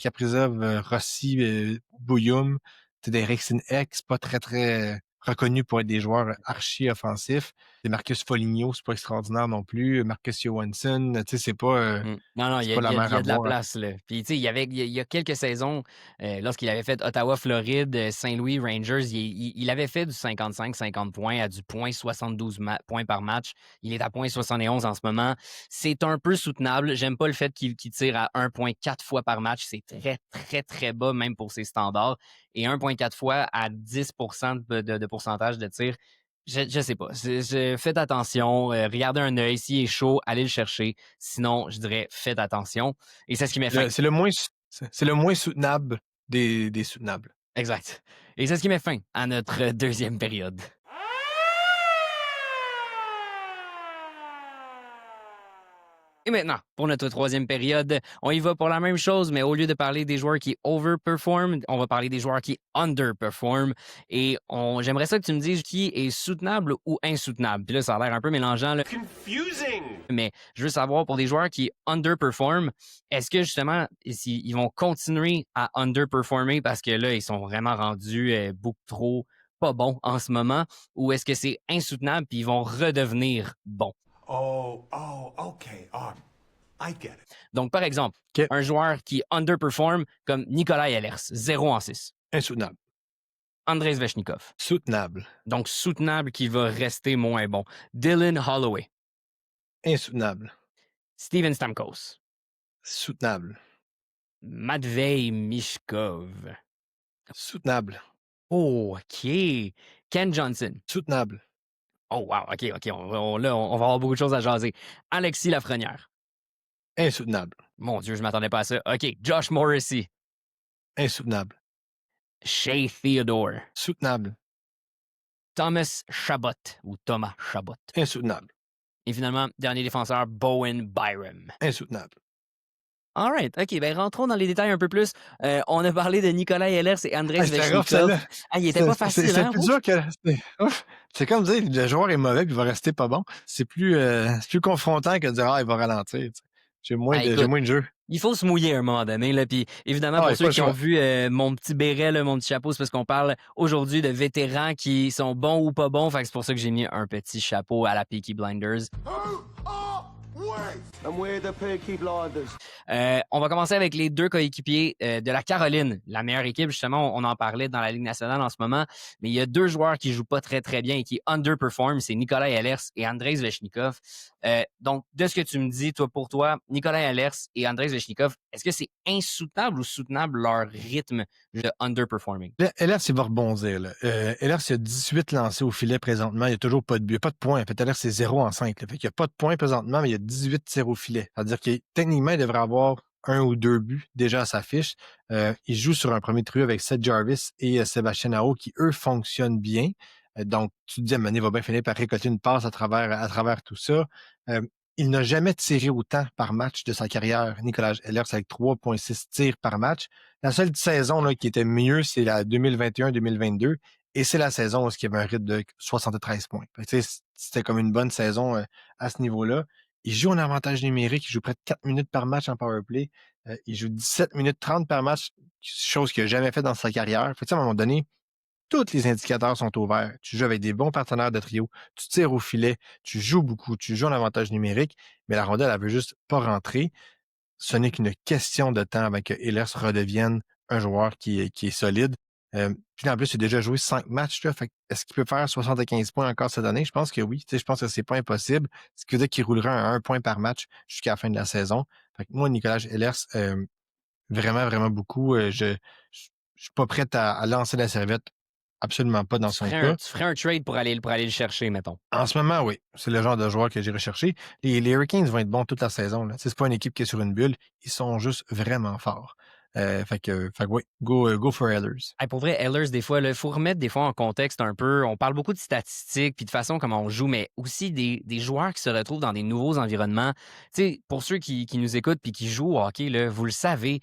Kaprizov, Rossi, Bouyoum, c'est des Rexin X, pas très, très reconnus pour être des joueurs archi-offensifs. Marcus Foligno, c'est pas extraordinaire non plus. Marcus Johansson, c'est pas, Non, c'est il pas la y mer a à de la boire. place, là. Puis, tu sais, il y a quelques saisons, lorsqu'il avait fait Ottawa-Floride, Saint-Louis, Rangers, il avait fait du 55-50 points à du point 72 points par match. Il est à point 71 en ce moment. C'est un peu soutenable. J'aime pas le fait qu'il tire à 1,4 fois par match. C'est très, très, très bas, même pour ses standards. Et 1,4 fois à 10 de pourcentage de tir. Je sais pas. Faites attention. Regardez un œil. S'il est chaud, allez le chercher. Sinon, je dirais, faites attention. Et c'est ce qui met fin. C'est le moins soutenable des soutenables. Exact. Et c'est ce qui met fin à notre deuxième période. Et maintenant, pour notre troisième période, on y va pour la même chose, mais au lieu de parler des joueurs qui overperform, on va parler des joueurs qui underperform. Et j'aimerais ça que tu me dises qui est soutenable ou insoutenable. Puis là, ça a l'air un peu mélangeant, là. Confusing! Mais je veux savoir, pour des joueurs qui underperform, est-ce que justement, ils vont continuer à underperformer parce que là, ils sont vraiment rendus beaucoup trop pas bons en ce moment, ou est-ce que c'est insoutenable puis ils vont redevenir bons? Oh, okay. I get it. Donc, par exemple, OK. un joueur qui underperform comme Nikolai Ehlers, 0-6. Insoutenable. Andrei Svechnikov. Soutenable. Donc, soutenable qu'il va rester moins bon. Dylan Holloway. Insoutenable. Steven Stamkos. Soutenable. Matvei Mishkov. Soutenable. Oh, OK. Ken Johnson. Soutenable. Oh, wow. OK. On va avoir beaucoup de choses à jaser. Alexis Lafrenière. Insoutenable. Mon Dieu, je m'attendais pas à ça. OK. Josh Morrissey. Insoutenable. Shea Theodore. Soutenable. Thomas Chabot ou Thomas Chabot. Insoutenable. Et finalement, dernier défenseur, Bowen Byram. Insoutenable. All right. OK, ben rentrons dans les détails un peu plus. On a parlé de Nikolai Ehlers et Andrei C'était rough, Svechnikov. celle-là. Il était pas facile, C'est hein? plus dur que. C'est comme dire le joueur est mauvais puis il va rester pas bon. C'est plus confrontant que de dire il va ralentir. Tu sais. J'ai moins de jeu. Il faut se mouiller à un moment donné. Là, puis évidemment, pour il ceux faut le qui ont choix. vu mon petit béret, là, mon petit chapeau, c'est parce qu'on parle aujourd'hui de vétérans qui sont bons ou pas bons. Fait que c'est pour ça que j'ai mis un petit chapeau à la Peaky Blinders. And we're the Peaky Blinders. On va commencer avec les deux coéquipiers de la Caroline, la meilleure équipe. Justement, on en parlait dans la Ligue nationale en ce moment. Mais il y a deux joueurs qui jouent pas très, très bien et qui underperform. C'est Nikolai Ehlers et Andrei Svechnikov. Donc, de ce que tu me dis, pour toi, Nikolai Ehlers et Andrei Svechnikov, est-ce que c'est insoutenable ou soutenable leur rythme de underperforming? Ehlers, il va rebondir. Là. Ehlers, il y a 18 lancés au filet présentement. Il n'y a toujours pas de but, pas de points. En fait, Ehlers, c'est 0-5. Là. Fait qu'il n'y a pas de points présentement, mais il y a 18 tirs au filet. C'est-à-dire qu'il techniquement, il devrait avoir 1 ou 2 buts déjà à sa fiche. Il joue sur un premier trio avec Seth Jarvis et Sébastien Aho qui, eux, fonctionnent bien. Donc, tu te dis, Mané va bien finir par récolter une passe à travers tout ça. Il n'a jamais tiré autant par match de sa carrière, Nicolas Ehlers, avec 3,6 tirs par match. La seule saison là, qui était mieux, c'est la 2021-2022. Et c'est la saison où il y avait un rythme de 73 points. C'était comme une bonne saison à ce niveau-là. Il joue en avantage numérique. Il joue près de 4 minutes par match en powerplay. Il joue 17 minutes 30 par match, chose qu'il n'a jamais fait dans sa carrière. À un moment donné, tous les indicateurs sont ouverts. Tu joues avec des bons partenaires de trio, tu tires au filet, tu joues beaucoup, tu joues en avantage numérique, mais la rondelle, elle veut juste pas rentrer. Ce n'est qu'une question de temps avant que Ehlers redevienne un joueur qui est solide. Puis en plus, il a déjà joué 5 matchs. Là, fait, est-ce qu'il peut faire 75 points encore cette année? Je pense que oui. Je pense que c'est pas impossible. Ce qui veut dire qu'il roulera à 1 point par match jusqu'à la fin de la saison. Fait que moi, Nicolas Ehlers, vraiment, vraiment beaucoup. Je suis pas prêt à lancer la serviette. Absolument pas dans son cas. Tu ferais un trade pour aller le chercher, mettons. En ce moment, oui. C'est le genre de joueur que j'ai recherché. Les Hurricanes vont être bons toute la saison. Là. C'est pas une équipe qui est sur une bulle. Ils sont juste vraiment forts. Fait que oui, go for Ehlers. Hey, pour vrai, Ehlers, des fois, il faut remettre des fois en contexte un peu. On parle beaucoup de statistiques puis de façon comment on joue, mais aussi des joueurs qui se retrouvent dans des nouveaux environnements. T'sais, pour ceux qui nous écoutent puis qui jouent au hockey, là, vous le savez,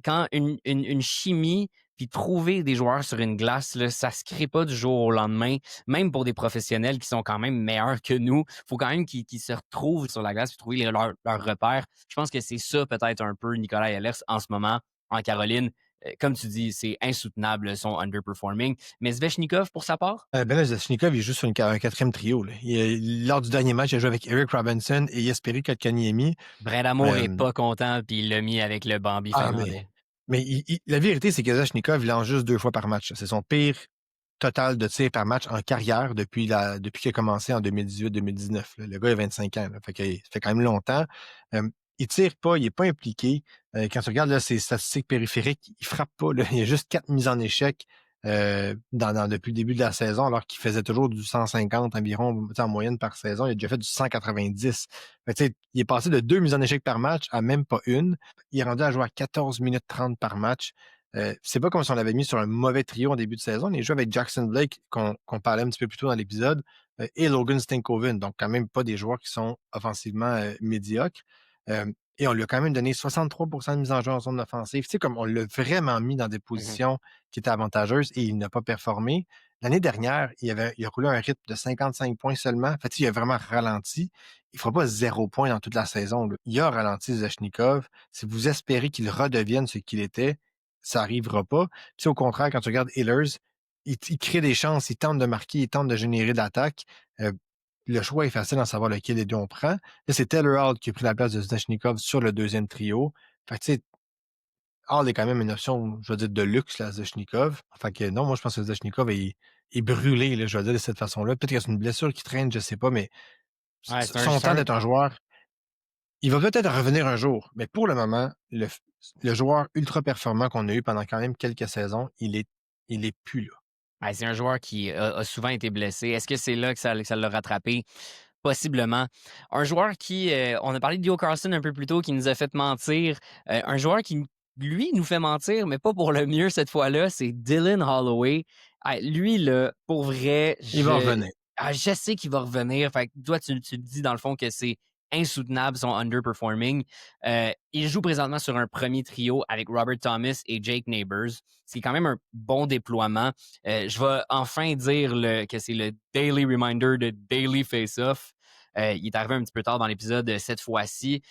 quand une chimie puis trouver des joueurs sur une glace, là, ça se crée pas du jour au lendemain. Même pour des professionnels qui sont quand même meilleurs que nous, il faut quand même qu'ils se retrouvent sur la glace puis trouver leurs repères. Je pense que c'est ça peut-être un peu Nikolai Ehlers en ce moment en Caroline. comme tu dis, c'est insoutenable son underperforming. Mais Svechnikov, pour sa part? Ben là, Zvechnikov, il joue sur un quatrième trio. Là. Lors du dernier match, il a joué avec Eric Robinson et Jesperi Kotkaniemi. Brindamour est pas content, puis il l'a mis avec le Bambi finlandais. Mais la vérité, c'est que Zvechnikov, il lance juste 2 fois par match. C'est son pire total de tirs par match en carrière depuis qu'il a commencé en 2018-2019. Le gars a 25 ans. Là. Ça fait quand même longtemps. Il tire pas, il est pas impliqué. Quand tu regardes là, ses statistiques périphériques, il frappe pas. Là. Il y a juste 4 mises en échec depuis le début de la saison, alors qu'il faisait toujours du 150 environ en moyenne par saison. Il a déjà fait du 190. Il est passé de 2 mises en échec par match à même pas une. Il est rendu à jouer à 14 minutes 30 par match. C'est pas comme si on l'avait mis sur un mauvais trio en début de saison. Il joue avec Jackson Blake, qu'on parlait un petit peu plus tôt dans l'épisode, et Logan Stankoven. Donc, quand même pas des joueurs qui sont offensivement médiocres. Et on lui a quand même donné 63 de mise en jeu en zone offensive. Tu sais, comme on l'a vraiment mis dans des positions qui étaient avantageuses et il n'a pas performé. L'année dernière, il a roulé un rythme de 55 points seulement. En fait, il a vraiment ralenti. Il ne fera pas 0 points dans toute la saison. Là. Il a ralenti Zvechnikov. Si vous espérez qu'il redevienne ce qu'il était, ça n'arrivera pas. Puis au contraire, quand tu regardes Ehlers, il crée des chances, il tente de marquer, il tente de générer de l'attaque. Le choix est facile d'en savoir lequel des deux on prend. Là, c'est Taylor Hall qui a pris la place de Zvechnikov sur le deuxième trio. Fait que, tu sais, Hall est quand même une option, je veux dire, de luxe, là, Zvechnikov. Fait que non, moi, je pense que Zvechnikov est brûlé, là, je veux dire, de cette façon-là. Peut-être que c'est une blessure qui traîne, je sais pas, mais Ouais, son temps d'être un joueur, il va peut-être revenir un jour, mais pour le moment, le joueur ultra performant qu'on a eu pendant quand même quelques saisons, il est plus là. Ouais, c'est un joueur qui a souvent été blessé. Est-ce que c'est là que ça l'a rattrapé? Possiblement. Un joueur qui, on a parlé de Leo Carlson un peu plus tôt, qui nous a fait mentir. Un joueur qui, lui, nous fait mentir, mais pas pour le mieux cette fois-là, c'est Dylan Holloway. Lui, là, pour vrai, Il va revenir. je sais qu'il va revenir. Fait que toi, tu te dis dans le fond que c'est insoutenable son underperforming. Il joue présentement sur un premier trio avec Robert Thomas et Jake Neighbors. C'est quand même un bon déploiement. Je vais enfin dire que c'est le daily reminder de Daily Face-Off. Il est arrivé un petit peu tard dans l'épisode cette fois-ci.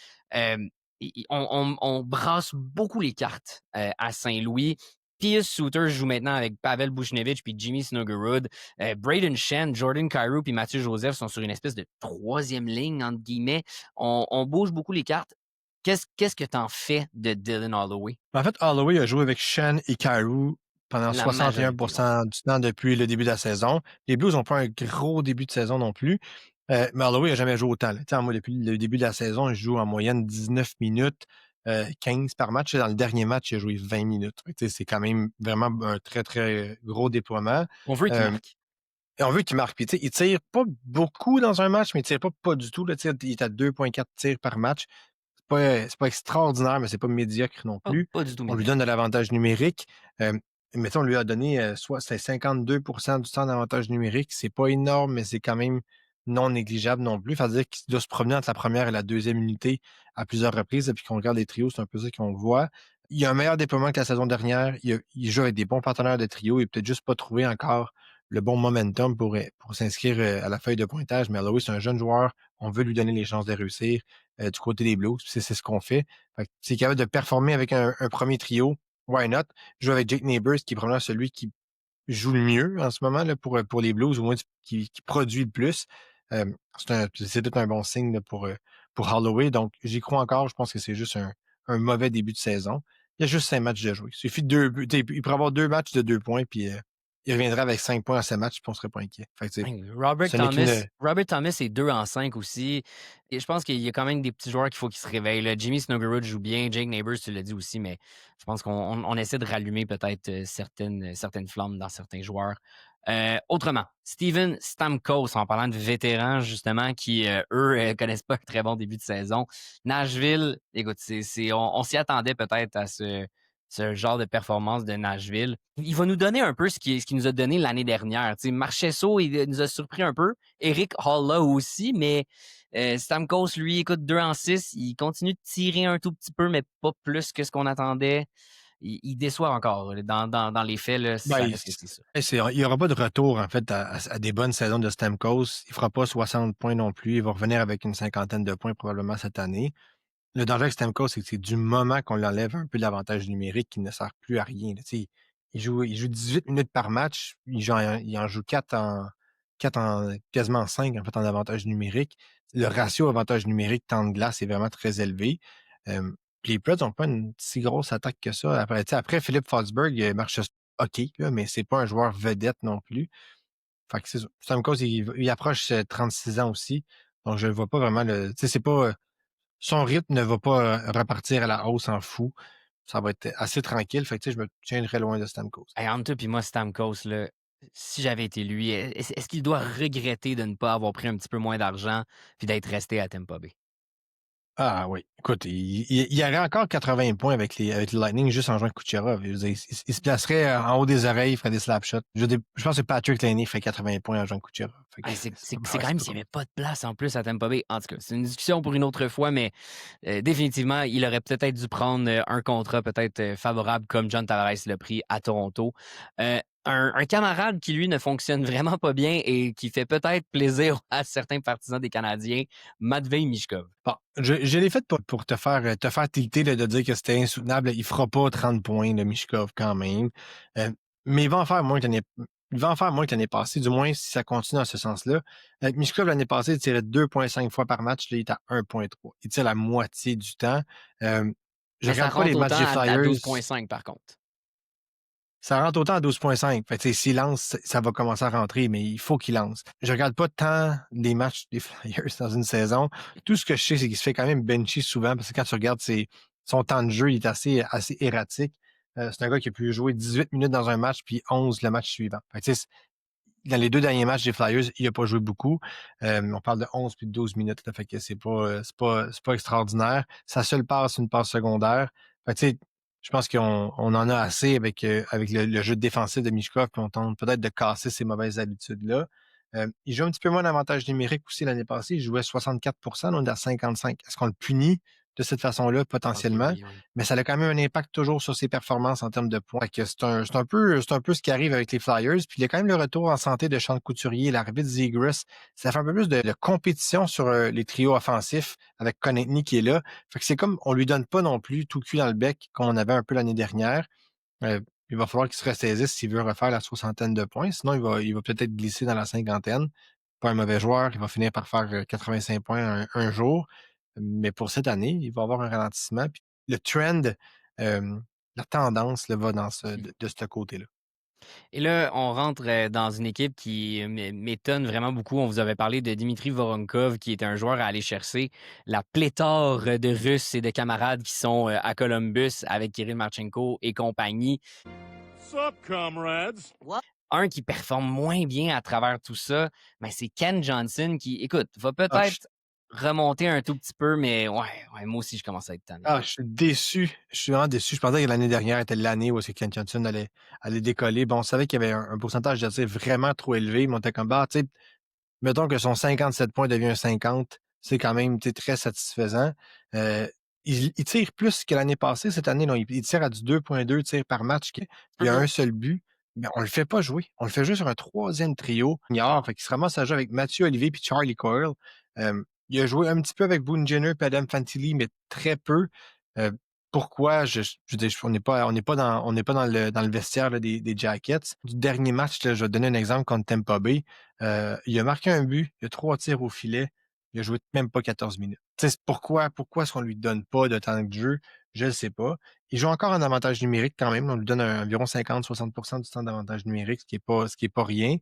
On brasse beaucoup les cartes à Saint-Louis. Pius Suter joue maintenant avec Pavel Buchnevich puis Jimmy Snuggerud. Braden Shen, Jordan Kyrou puis Mathieu Joseph sont sur une espèce de troisième ligne, entre guillemets. On bouge beaucoup les cartes. Qu'est-ce que t'en fais de Dylan Holloway? En fait, Holloway a joué avec Shen et Kyrou pendant 61% du temps depuis le début de la saison. Les Blues n'ont pas un gros début de saison non plus. Mais Holloway n'a jamais joué autant. Moi, depuis le début de la saison, il joue en moyenne 19 minutes, 15 par match. Dans le dernier match, il a joué 20 minutes. C'est quand même vraiment un très, très gros déploiement. On veut qu'il marque. Et on veut qu'il marque. Puis, il tire pas beaucoup dans un match, mais il tire pas du tout. Là, il est à 2,4 tirs par match. C'est pas extraordinaire, mais c'est pas médiocre non plus. Pas du tout. On lui donne de l'avantage numérique. Mettons, on lui a donné c'est 52% du temps d'avantage numérique. C'est pas énorme, mais c'est quand même non négligeable non plus. C'est-à-dire qu'il doit se promener entre la première et la deuxième unité à plusieurs reprises. Et puis qu'on regarde les trios, c'est un peu ça qu'on voit. Il a un meilleur déploiement que la saison dernière. Il joue avec des bons partenaires de trio. Il n'a peut-être juste pas trouvé encore le bon momentum pour s'inscrire à la feuille de pointage. Mais Holloway, c'est un jeune joueur. On veut lui donner les chances de réussir du côté des Blues. C'est ce qu'on fait. C'est capable de performer avec un premier trio. Why not? Je joue avec Jake Neighbors, qui est probablement celui qui joue le mieux en ce moment là, pour les Blues, au moins qui produit le plus. C'est tout un bon signe là, pour Holloway. Donc, j'y crois encore. Je pense que c'est juste un mauvais début de saison. Il y a juste 5 matchs de jouer. Il suffit de 2 buts. Il pourrait avoir 2 matchs de 2 points, puis il reviendra avec 5 points à ce match, puis on serait pas inquiet. Robert Thomas est 2 en 5 aussi. Et je pense qu'il y a quand même des petits joueurs qu'il faut qu'ils se réveillent. Là. Jimmy Snuggerud joue bien, Jake Neighbors, tu l'as dit aussi, mais je pense qu'on essaie de rallumer peut-être certaines flammes dans certains joueurs. Autrement, Steven Stamkos, en parlant de vétérans, justement, qui, eux, connaissent pas un très bon début de saison. Nashville, écoute, on s'y attendait peut-être à ce genre de performance de Nashville. Il va nous donner un peu ce qu'il nous a donné l'année dernière. T'sais, Marchesso, il nous a surpris un peu. Eric Halla aussi, mais Stamkos, lui, écoute, 2 en 6. Il continue de tirer un tout petit peu, mais pas plus que ce qu'on attendait. Il déçoit encore. Dans les faits, là, c'est ça. Il n'y aura pas de retour, en fait, à des bonnes saisons de Stamkos. Il ne fera pas 60 points non plus. Il va revenir avec une cinquantaine de points probablement cette année. Le danger avec Stamkos, c'est que c'est du moment qu'on l'enlève un peu de l'avantage numérique qu'il ne sert plus à rien. Tu sais, il joue 18 minutes par match, il en joue 4 en quasiment 5 en fait en avantage numérique. Le ratio avantage numérique temps de glace est vraiment très élevé. Puis les Preds n'ont pas une si grosse attaque que ça. Après, tu sais, après Philippe Forsberg marche OK, là, mais c'est pas un joueur vedette non plus. Fait que c'est ça. Stamkos, il approche 36 ans aussi. Donc, je ne vois pas vraiment le. Tu sais, c'est pas. Son rythme ne va pas repartir à la hausse en fou. Ça va être assez tranquille. Fait que, tu sais, je me tiendrai loin de Stamkos. Hey, entre toi puis moi, Stamkos, là, si j'avais été lui, est-ce qu'il doit regretter de ne pas avoir pris un petit peu moins d'argent puis d'être resté à Tampa Bay? Ah oui. Écoute, il y aurait encore 80 points avec le Lightning juste en jouant Kucherov. Je veux dire, il se placerait en haut des oreilles, il ferait des slap shots. Je pense que Patrick Laney ferait 80 points en jouant Kucherov. Fait que Hey, c'est ouais, quand même s'il n'y avait pas de place en plus à Tampa Bay. En tout cas, c'est une discussion pour une autre fois, mais définitivement, il aurait peut-être dû prendre un contrat peut-être favorable comme John Tavares l'a pris à Toronto. Un camarade qui, lui, ne fonctionne vraiment pas bien et qui fait peut-être plaisir à certains partisans des Canadiens, Matvei Michkov. Bon, je l'ai fait pour te faire tilter là, de dire que c'était insoutenable. Il fera pas 30 points, de Mishkov, quand même. Mais il va en faire moins que l'année passée, du moins si ça continue dans ce sens-là. Mishkov, l'année passée, il tirait 2,5 fois par match. Là, il est à 1,3. Il tire la moitié du temps. Je Mais ça regarde pas les rentre matchs autant des à Flyers. 12,5 par contre. Ça rentre autant à 12,5. Fait que, tu sais, s'il lance, ça va commencer à rentrer, mais il faut qu'il lance. Je regarde pas tant les matchs des Flyers dans une saison. Tout ce que je sais, c'est qu'il se fait quand même bencher souvent, parce que quand tu regardes son temps de jeu, il est assez erratique. C'est un gars qui a pu jouer 18 minutes dans un match, puis 11 le match suivant. Fait que, tu sais, dans les 2 derniers matchs des Flyers, il a pas joué beaucoup. On parle de 11 puis de 12 minutes. Là, fait que c'est pas extraordinaire. Sa seule passe, c'est une passe secondaire. Fait que, tu sais, je pense qu'on en a assez avec le jeu défensif de Mishkov, puis on tente peut-être de casser ces mauvaises habitudes-là. Il joue un petit peu moins d'avantage numérique aussi l'année passée. Il jouait 64 là, on est à 55. Est-ce qu'on le punit de cette façon-là, Je pense que potentiellement? oui, oui. Mais ça a quand même un impact toujours sur ses performances en termes de points. Fait que c'est un peu ce qui arrive avec les Flyers. Puis il y a quand même le retour en santé de Sean Couturier, l'arrivée de Zegras. Ça fait un peu plus de compétition sur les trios offensifs avec Konechny qui est là. Fait que c'est comme on lui donne pas non plus tout cul dans le bec comme on avait un peu l'année dernière. Euh, il va falloir qu'il se ressaisisse s'il veut refaire la soixantaine de points. Sinon, il va peut-être glisser dans la cinquantaine. Pas un mauvais joueur. Il va finir par faire 85 points un jour. Mais pour cette année, il va avoir un ralentissement. Puis le trend, la tendance là, va de ce côté-là. Et là, on rentre dans une équipe qui m'étonne vraiment beaucoup. On vous avait parlé de Dimitri Voronkov, qui est un joueur à aller chercher. La pléthore de Russes et de camarades qui sont à Columbus avec Kirill Marchenko et compagnie. Sup, comrades? Un qui performe moins bien à travers tout ça, mais c'est Ken Johnson qui, écoute, va Ah, peut-être remonter un tout petit peu, mais ouais, moi aussi, je commence à être tanné. je suis déçu. Je suis vraiment déçu. Je pensais que l'année dernière était l'année où Ken Johnson allait décoller. Bon, on savait qu'il y avait un pourcentage de tir vraiment trop élevé, mais on était comme, tu sais, mettons que son 57 points devient un 50, c'est quand même très satisfaisant. Il tire plus que l'année passée. Cette année, non, il tire à du 2,2 tirs par match. Il a un seul but. Mais on le fait pas jouer. On le fait jouer sur un troisième trio. Fait qu'il se ramasse à jouer avec Mathieu Olivier puis Charlie Coyle. Il a joué un petit peu avec Boone Jenner et Adam Fantilli, mais très peu. Pourquoi? Je veux dire, on n'est pas dans le vestiaire là, des Jackets. Du dernier match, là, je vais te donner un exemple contre Tampa Bay. Il a marqué un but, il a 3 tirs au filet, il a joué même pas 14 minutes. Tu sais, pourquoi est-ce qu'on lui donne pas de temps de jeu? Je ne sais pas. Il joue encore en avantage numérique quand même. On lui donne environ 50-60% du temps d'avantage numérique, ce qui est pas rien.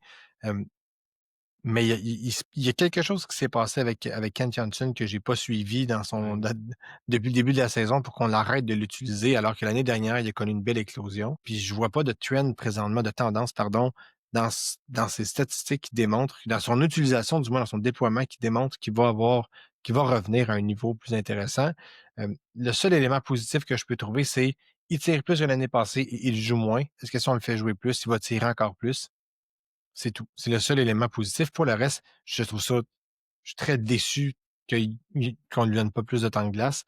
Mais il y a quelque chose qui s'est passé avec Ken Johnson que j'ai pas suivi depuis le début de la saison pour qu'on l'arrête de l'utiliser, alors que l'année dernière, il a connu une belle éclosion. Puis je vois pas de trend présentement, de tendance, pardon, dans ses statistiques qui démontrent, dans son utilisation, du moins dans son déploiement, qui démontre qu'il va revenir à un niveau plus intéressant. Le seul élément positif que je peux trouver, c'est il tire plus que l'année passée et il joue moins. Est-ce que si on le fait jouer plus, il va tirer encore plus? C'est tout. C'est le seul élément positif. Pour le reste, je suis très déçu qu'on ne lui donne pas plus de temps de glace.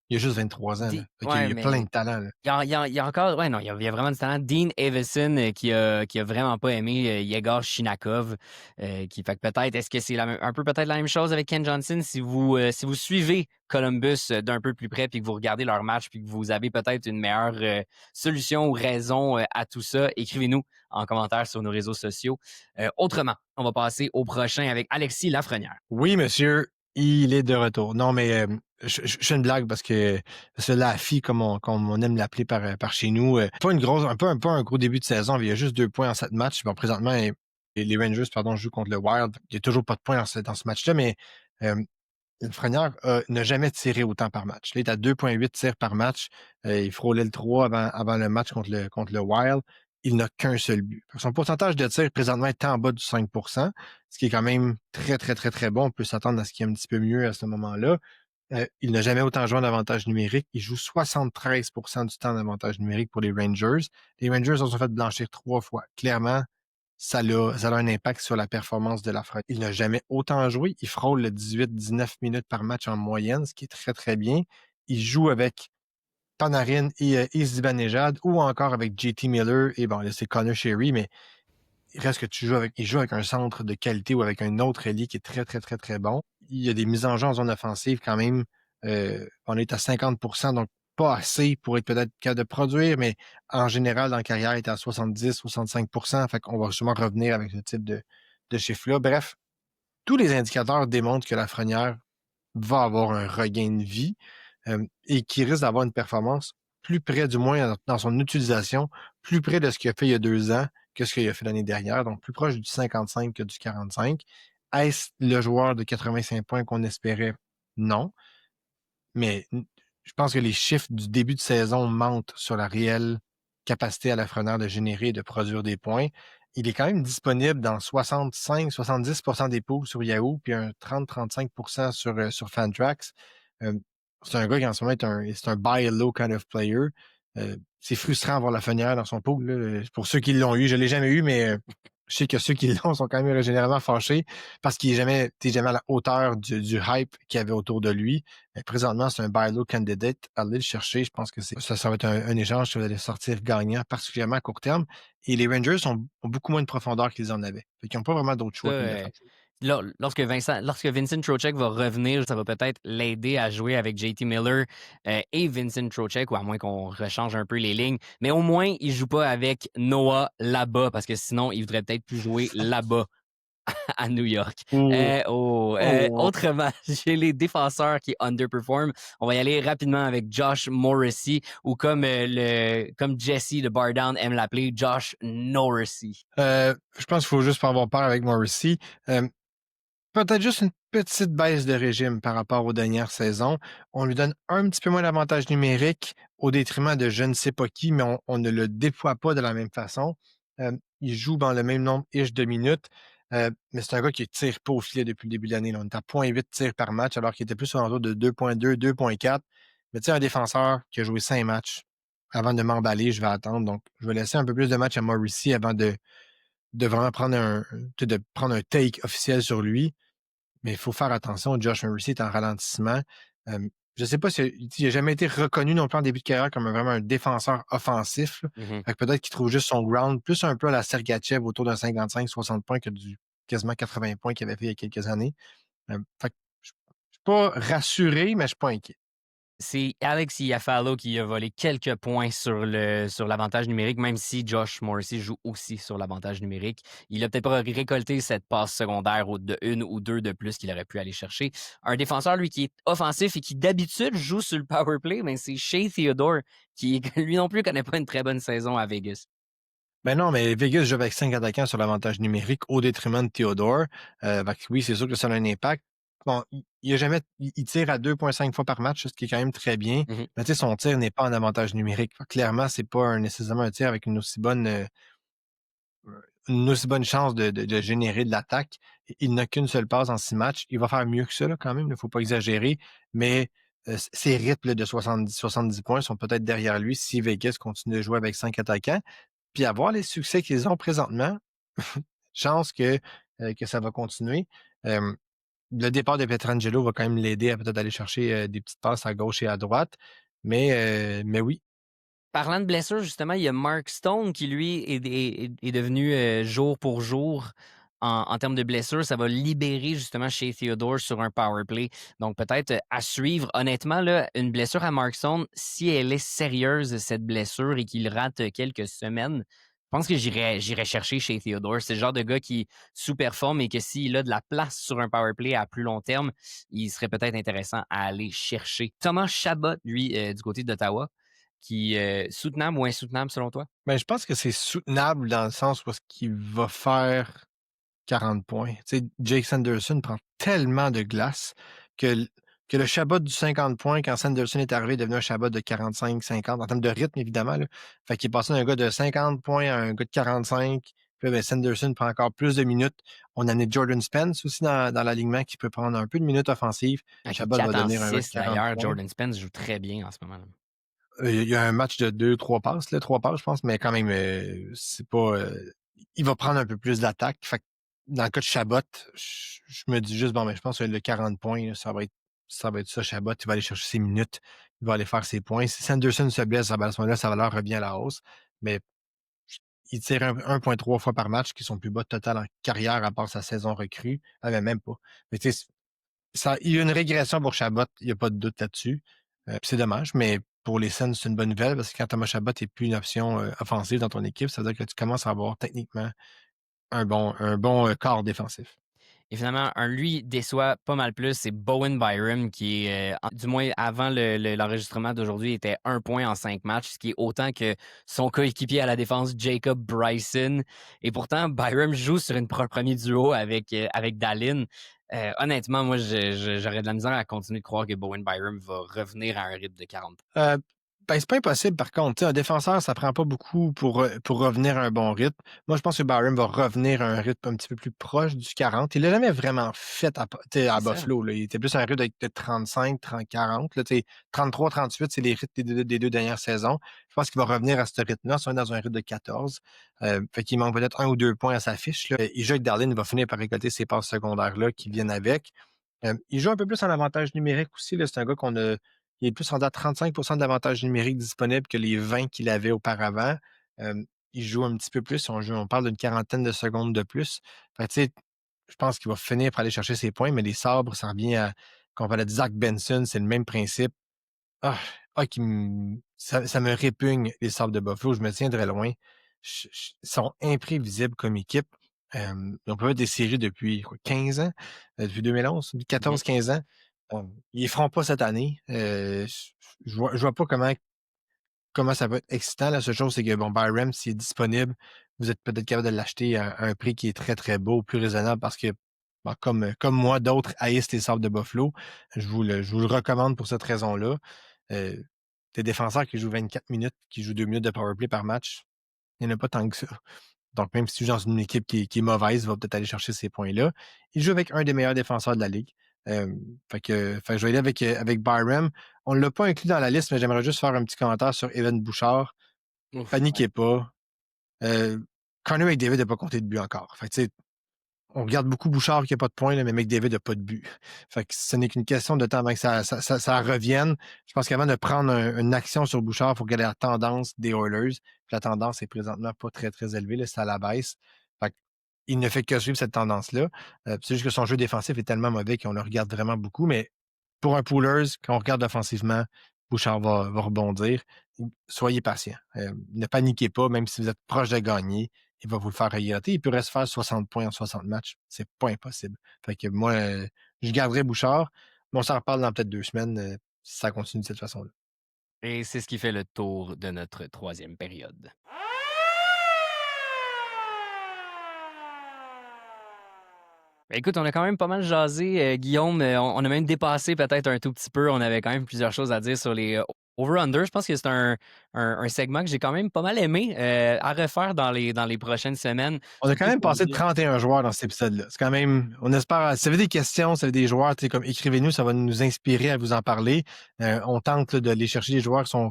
Il a juste 23 ans. Là. Fait qu'il Ouais, y a plein mais de talent. Là. il y a encore, ouais, non, il y a vraiment du talent. Dean Avison qui a vraiment pas aimé Yegor Shinakov, qui fait que peut-être, est-ce que c'est un peu peut-être la même chose avec Ken Johnson si vous suivez Columbus d'un peu plus près puis que vous regardez leur match puis que vous avez peut-être une meilleure solution ou raison à tout ça, écrivez-nous en commentaire sur nos réseaux sociaux. Autrement, on va passer au prochain avec Alexis Lafrenière. Oui, monsieur, il est de retour. Non, mais je fais une blague parce que la fille, comme on aime l'appeler par chez nous, pas une grosse, pas un gros début de saison. Il y a juste 2 points en 7 matchs. Bon, présentement, les Rangers, pardon, jouent contre le Wild. Il n'y a toujours pas de points dans ce match-là, mais Lafrenière n'a jamais tiré autant par match. Là, il est à 2,8 tirs par match. Il frôlait le 3 avant le match contre le Wild. Il n'a qu'un seul but. Son pourcentage de tir présentement est en bas du 5 ce qui est quand même très, très, très, très bon. On peut s'attendre à ce qu'il y ait un petit peu mieux à ce moment-là. Il n'a jamais autant joué en avantage numérique. Il joue 73 du temps en avantage numérique pour les Rangers. Les Rangers ont fait blanchir 3 fois. Clairement, ça a un impact sur la performance de Lafrenière. Il n'a jamais autant joué. Il frôle le 18-19 minutes par match en moyenne, ce qui est très, très bien. Il joue avec Panarin et Zibanejad ou encore avec JT Miller et bon, là, c'est Connor Sherry, mais il reste que il joue avec un centre de qualité ou avec un autre ailier qui est très, très, très, très bon. Il y a des mises en jeu en zone offensive quand même. On est à 50 donc pas assez pour être peut-être capable de produire, mais en général, dans la carrière, il est à 70-65 Fait qu'on va sûrement revenir avec ce type de chiffre-là. Bref, tous les indicateurs démontrent que Lafrenière va avoir un regain de vie et qui risque d'avoir une performance plus près, du moins dans son utilisation, plus près de ce qu'il a fait il y a 2 ans que ce qu'il a fait l'année dernière, donc plus proche du 55 que du 45. Est-ce le joueur de 85 points qu'on espérait? Non. Mais je pense que les chiffres du début de saison mentent sur la réelle capacité à Lafrenière de générer et de produire des points. Il est quand même disponible dans 65-70 des pools sur Yahoo, puis un 30-35 sur Fantrax. C'est un gars qui en ce moment c'est un buy low kind of player. C'est frustrant d'avoir Lafrenière dans son pool. Là. Pour ceux qui l'ont eu, je ne l'ai jamais eu, mais je sais que ceux qui l'ont sont quand même généralement fâchés parce qu'il n'est jamais à la hauteur du hype qu'il y avait autour de lui. Présentement, c'est un buy low candidate. Allez le chercher. Je pense que ça va être un échange qui va aller sortir gagnant, particulièrement à court terme. Et les Rangers ont beaucoup moins de profondeur qu'ils en avaient. Ils n'ont pas vraiment d'autres choix qu'une défense. Lorsque Vincent Trocheck va revenir, ça va peut-être l'aider à jouer avec JT Miller et Vincent Trocheck, ou à moins qu'on rechange un peu les lignes. Mais au moins, il joue pas avec Noah là-bas, parce que sinon, il voudrait peut-être plus jouer là-bas à New York. Autrement, j'ai les défenseurs qui underperform. On va y aller rapidement avec Josh Morrissey, ou comme Jesse de Bardown aime l'appeler, Josh Norrissey. Je pense qu'il faut juste pas avoir peur avec Morrissey. Peut-être juste une petite baisse de régime par rapport aux dernières saisons. On lui donne un petit peu moins d'avantage numérique au détriment de je ne sais pas qui, mais on ne le déploie pas de la même façon. Il joue dans le même nombre de minutes, mais c'est un gars qui ne tire pas au filet depuis le début de l'année. Là. On est à 0,8 tirs par match, alors qu'il était plus sur un de 2,2, 2,4. Mais tu sais, un défenseur qui a joué 5 matchs, avant de m'emballer, je vais attendre. Donc, je vais laisser un peu plus de matchs à Morrissey avant de vraiment prendre un take officiel sur lui. Mais il faut faire attention. Josh Morrissey est en ralentissement. Je ne sais pas s'il n'a jamais été reconnu non plus en début de carrière comme vraiment un défenseur offensif. Fait que peut-être qu'il trouve juste son ground plus un peu à la Sergachev autour d'un 55-60 points que du quasiment 80 points qu'il avait fait il y a quelques années. Fait que je ne suis pas rassuré, mais je ne suis pas inquiet. C'est Alex Iafallo qui a volé quelques points sur l'avantage numérique, même si Josh Morrissey joue aussi sur l'avantage numérique. Il a peut-être pas récolté cette passe secondaire de 1 ou 2 de plus qu'il aurait pu aller chercher. Un défenseur, lui, qui est offensif et qui d'habitude joue sur le power play, mais c'est Shea Theodore qui, lui non plus, connaît pas une très bonne saison à Vegas. Ben non, mais Vegas joue avec 5 attaquants sur l'avantage numérique au détriment de Theodore. Oui, c'est sûr que ça a un impact. Bon, il tire à 2,5 fois par match, ce qui est quand même très bien. Mm-hmm. Mais tu sais, son tir n'est pas en avantage numérique. Clairement, c'est pas nécessairement un tir avec une aussi bonne chance de générer de l'attaque. Il n'a qu'une seule passe en 6 matchs. Il va faire mieux que ça, là, quand même. Il ne faut pas exagérer. Mais ses rythmes de 70 points sont peut-être derrière lui si Vegas continue de jouer avec 5 attaquants. Puis avoir les succès qu'ils ont présentement, chance que ça va continuer. le départ de Pietrangelo va quand même l'aider à peut-être aller chercher des petites passes à gauche et à droite. Mais oui. Parlant de blessures, justement, il y a Mark Stone qui, lui, est devenu jour pour jour en termes de blessures. Ça va libérer justement chez Theodore sur un power play. Donc, peut-être à suivre. Honnêtement, là, une blessure à Mark Stone, si elle est sérieuse, cette blessure, et qu'il rate quelques semaines, je pense que j'irais chercher chez Theodore. C'est le genre de gars qui sous-performe et que s'il a de la place sur un power play à plus long terme, il serait peut-être intéressant à aller chercher. Thomas Chabot, lui, du côté d'Ottawa, qui est soutenable ou insoutenable selon toi? Ben, je pense que c'est soutenable dans le sens où est-ce qu'il va faire 40 points. Tu sais, Jake Sanderson prend tellement de glace que, que le Chabot du 50 points, quand Sanderson est arrivé, est devenu un Chabot de 45-50, en termes de rythme, évidemment. Là. Fait qu'il est passé d'un gars de 50 points à un gars de 45. Puis là, ben, Sanderson prend encore plus de minutes. On a amené Jordan Spence aussi dans l'alignement qui peut prendre un peu de minutes offensives. Avec Chabot va 4 en devenir un gars de 6 40 d'ailleurs, points. Jordan Spence joue très bien en ce moment. Là. Il y a un match de 2-3 passes, là, 3 passes, je pense, mais quand même, c'est pas. Il va prendre un peu plus d'attaque. Fait que dans le cas de Chabot, je me dis juste, bon, mais je pense que le 40 points, là, ça va être ça, Chabot. Il va aller chercher ses minutes, il va aller faire ses points. Si Sanderson se blesse, à ce moment-là, sa valeur revient à la hausse. Mais il tire 1,3 fois par match, qui sont plus bas total en carrière, à part sa saison recrue. Ah, mais même pas. Mais tu sais, il y a une régression pour Chabot, il n'y a pas de doute là-dessus. C'est dommage, mais pour les Sens, c'est une bonne nouvelle parce que quand Thomas Chabot n'est plus une option offensive dans ton équipe, ça veut dire que tu commences à avoir techniquement un bon corps défensif. Et finalement, lui déçoit pas mal plus, c'est Bowen Byram qui est, du moins avant l'enregistrement d'aujourd'hui, était 1 point en 5 matchs, ce qui est autant que son coéquipier à la défense, Jacob Bryson. Et pourtant, Byram joue sur un premier duo avec Dallin. Honnêtement, moi, j'aurais de la misère à continuer de croire que Bowen Byram va revenir à un rythme de 40 points. Ben, c'est pas impossible, par contre. Un défenseur, ça prend pas beaucoup pour revenir à un bon rythme. Moi, je pense que Byron va revenir à un rythme un petit peu plus proche du 40. Il l'a jamais vraiment fait à C'est ça. Buffalo. Là. Il était plus un rythme de 35, 30, 40. Là, 33, 38, c'est les rythmes des deux dernières saisons. Je pense qu'il va revenir à ce rythme-là, soit dans un rythme de 14. Fait qu'il manque peut-être 1 ou 2 points à sa fiche. Là. Il joue avec Darlene, il va finir par récolter ces passes secondaires-là qui viennent avec. Il joue un peu plus en avantage numérique aussi. Là. C'est un gars il est plus rendu à 35 d'avantage numérique disponible que les 20 qu'il avait auparavant. Il joue un petit peu plus. On parle d'une quarantaine de secondes de plus. Fait que, je pense qu'il va finir par aller chercher ses points, mais les sabres, ça revient à. Quand on parlait de Zach Benson, c'est le même principe. Ah, ça me répugne, les sabres de Buffalo. Je me tiendrai loin. Ils sont imprévisibles comme équipe. On peut être des séries depuis 15 ans, depuis 2011, 14-15 ans. Ils ne feront pas cette année. Je vois pas comment ça va être excitant. La seule chose, c'est que bon, Byram, s'il est disponible, vous êtes peut-être capable de l'acheter à un prix qui est très, très beau, plus raisonnable parce que bon, comme moi, d'autres haïssent les sabres de Buffalo. Je vous le recommande pour cette raison-là. Des défenseurs qui jouent 24 minutes, qui jouent 2 minutes de powerplay par match, il n'y en a pas tant que ça. Donc, même si tu joues dans une équipe qui est mauvaise, il va peut-être aller chercher ces points-là. Il joue avec un des meilleurs défenseurs de la Ligue. Fait que je vais aller avec Byram. On ne l'a pas inclus dans la liste, mais j'aimerais juste faire un petit commentaire sur Evan Bouchard. Ouf, Paniquez pas. Connor McDavid n'a pas compté de but encore. Fait que, on regarde beaucoup Bouchard qui n'a pas de points, là, mais McDavid n'a pas de but. Fait que ce n'est qu'une question de temps avant que ça revienne. Je pense qu'avant de prendre une action sur Bouchard, il faut regarder la tendance des Oilers. Puis la tendance est présentement pas très, très élevée. Là, c'est à la baisse. Fait il ne fait que suivre cette tendance-là. C'est juste que son jeu défensif est tellement mauvais qu'on le regarde vraiment beaucoup. Mais pour un Poolers, quand on regarde offensivement, Bouchard va rebondir. Soyez patient. Ne paniquez pas, même si vous êtes proche de gagner. Il va vous le faire regretter. Il pourrait se faire 60 points en 60 matchs. C'est pas impossible. Fait que moi, je garderai Bouchard. Mais on s'en reparle dans peut-être 2 semaines si ça continue de cette façon-là. Et c'est ce qui fait le tour de notre troisième période. Ben, écoute, on a quand même pas mal jasé, Guillaume. On a même dépassé peut-être un tout petit peu. On avait quand même plusieurs choses à dire sur les over-under. Je pense que c'est un segment que j'ai quand même pas mal aimé à refaire dans les prochaines semaines. On a quand même passé de 31 joueurs dans cet épisode-là. C'est quand même, on espère, si vous avez des questions, si vous avez des joueurs, comme écrivez-nous, ça va nous inspirer à vous en parler. On tente là, de aller chercher des joueurs qui sont,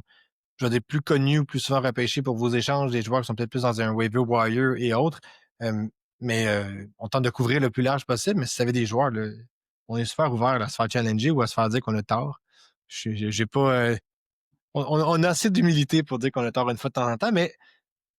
je veux dire, plus connus ou plus souvent repêchés pour vos échanges, des joueurs qui sont peut-être plus dans un waiver wire et autres. Mais on tente de couvrir le plus large possible. Mais si vous avez des joueurs, là, on est super ouvert à se faire challenger ou à se faire dire qu'on a tort. J'ai pas. On a assez d'humilité pour dire qu'on a tort une fois de temps en temps, mais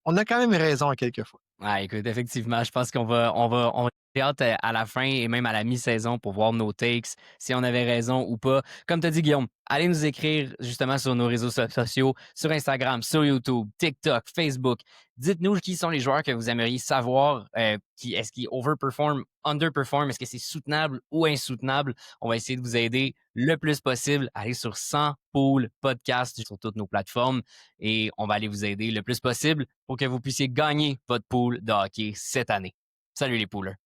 on a quand même raison à quelques fois. Ouais, écoute, effectivement, je pense on va j'ai hâte à la fin et même à la mi-saison pour voir nos takes, si on avait raison ou pas. Comme tu as dit, Guillaume, allez nous écrire justement sur nos réseaux sociaux, sur Instagram, sur YouTube, TikTok, Facebook. Dites-nous qui sont les joueurs que vous aimeriez savoir, est-ce qu'ils overperform, underperform, est-ce que c'est soutenable ou insoutenable? On va essayer de vous aider le plus possible. Allez sur 100 Pool Podcast sur toutes nos plateformes et on va aller vous aider le plus possible pour que vous puissiez gagner votre pool de hockey cette année. Salut les poolers!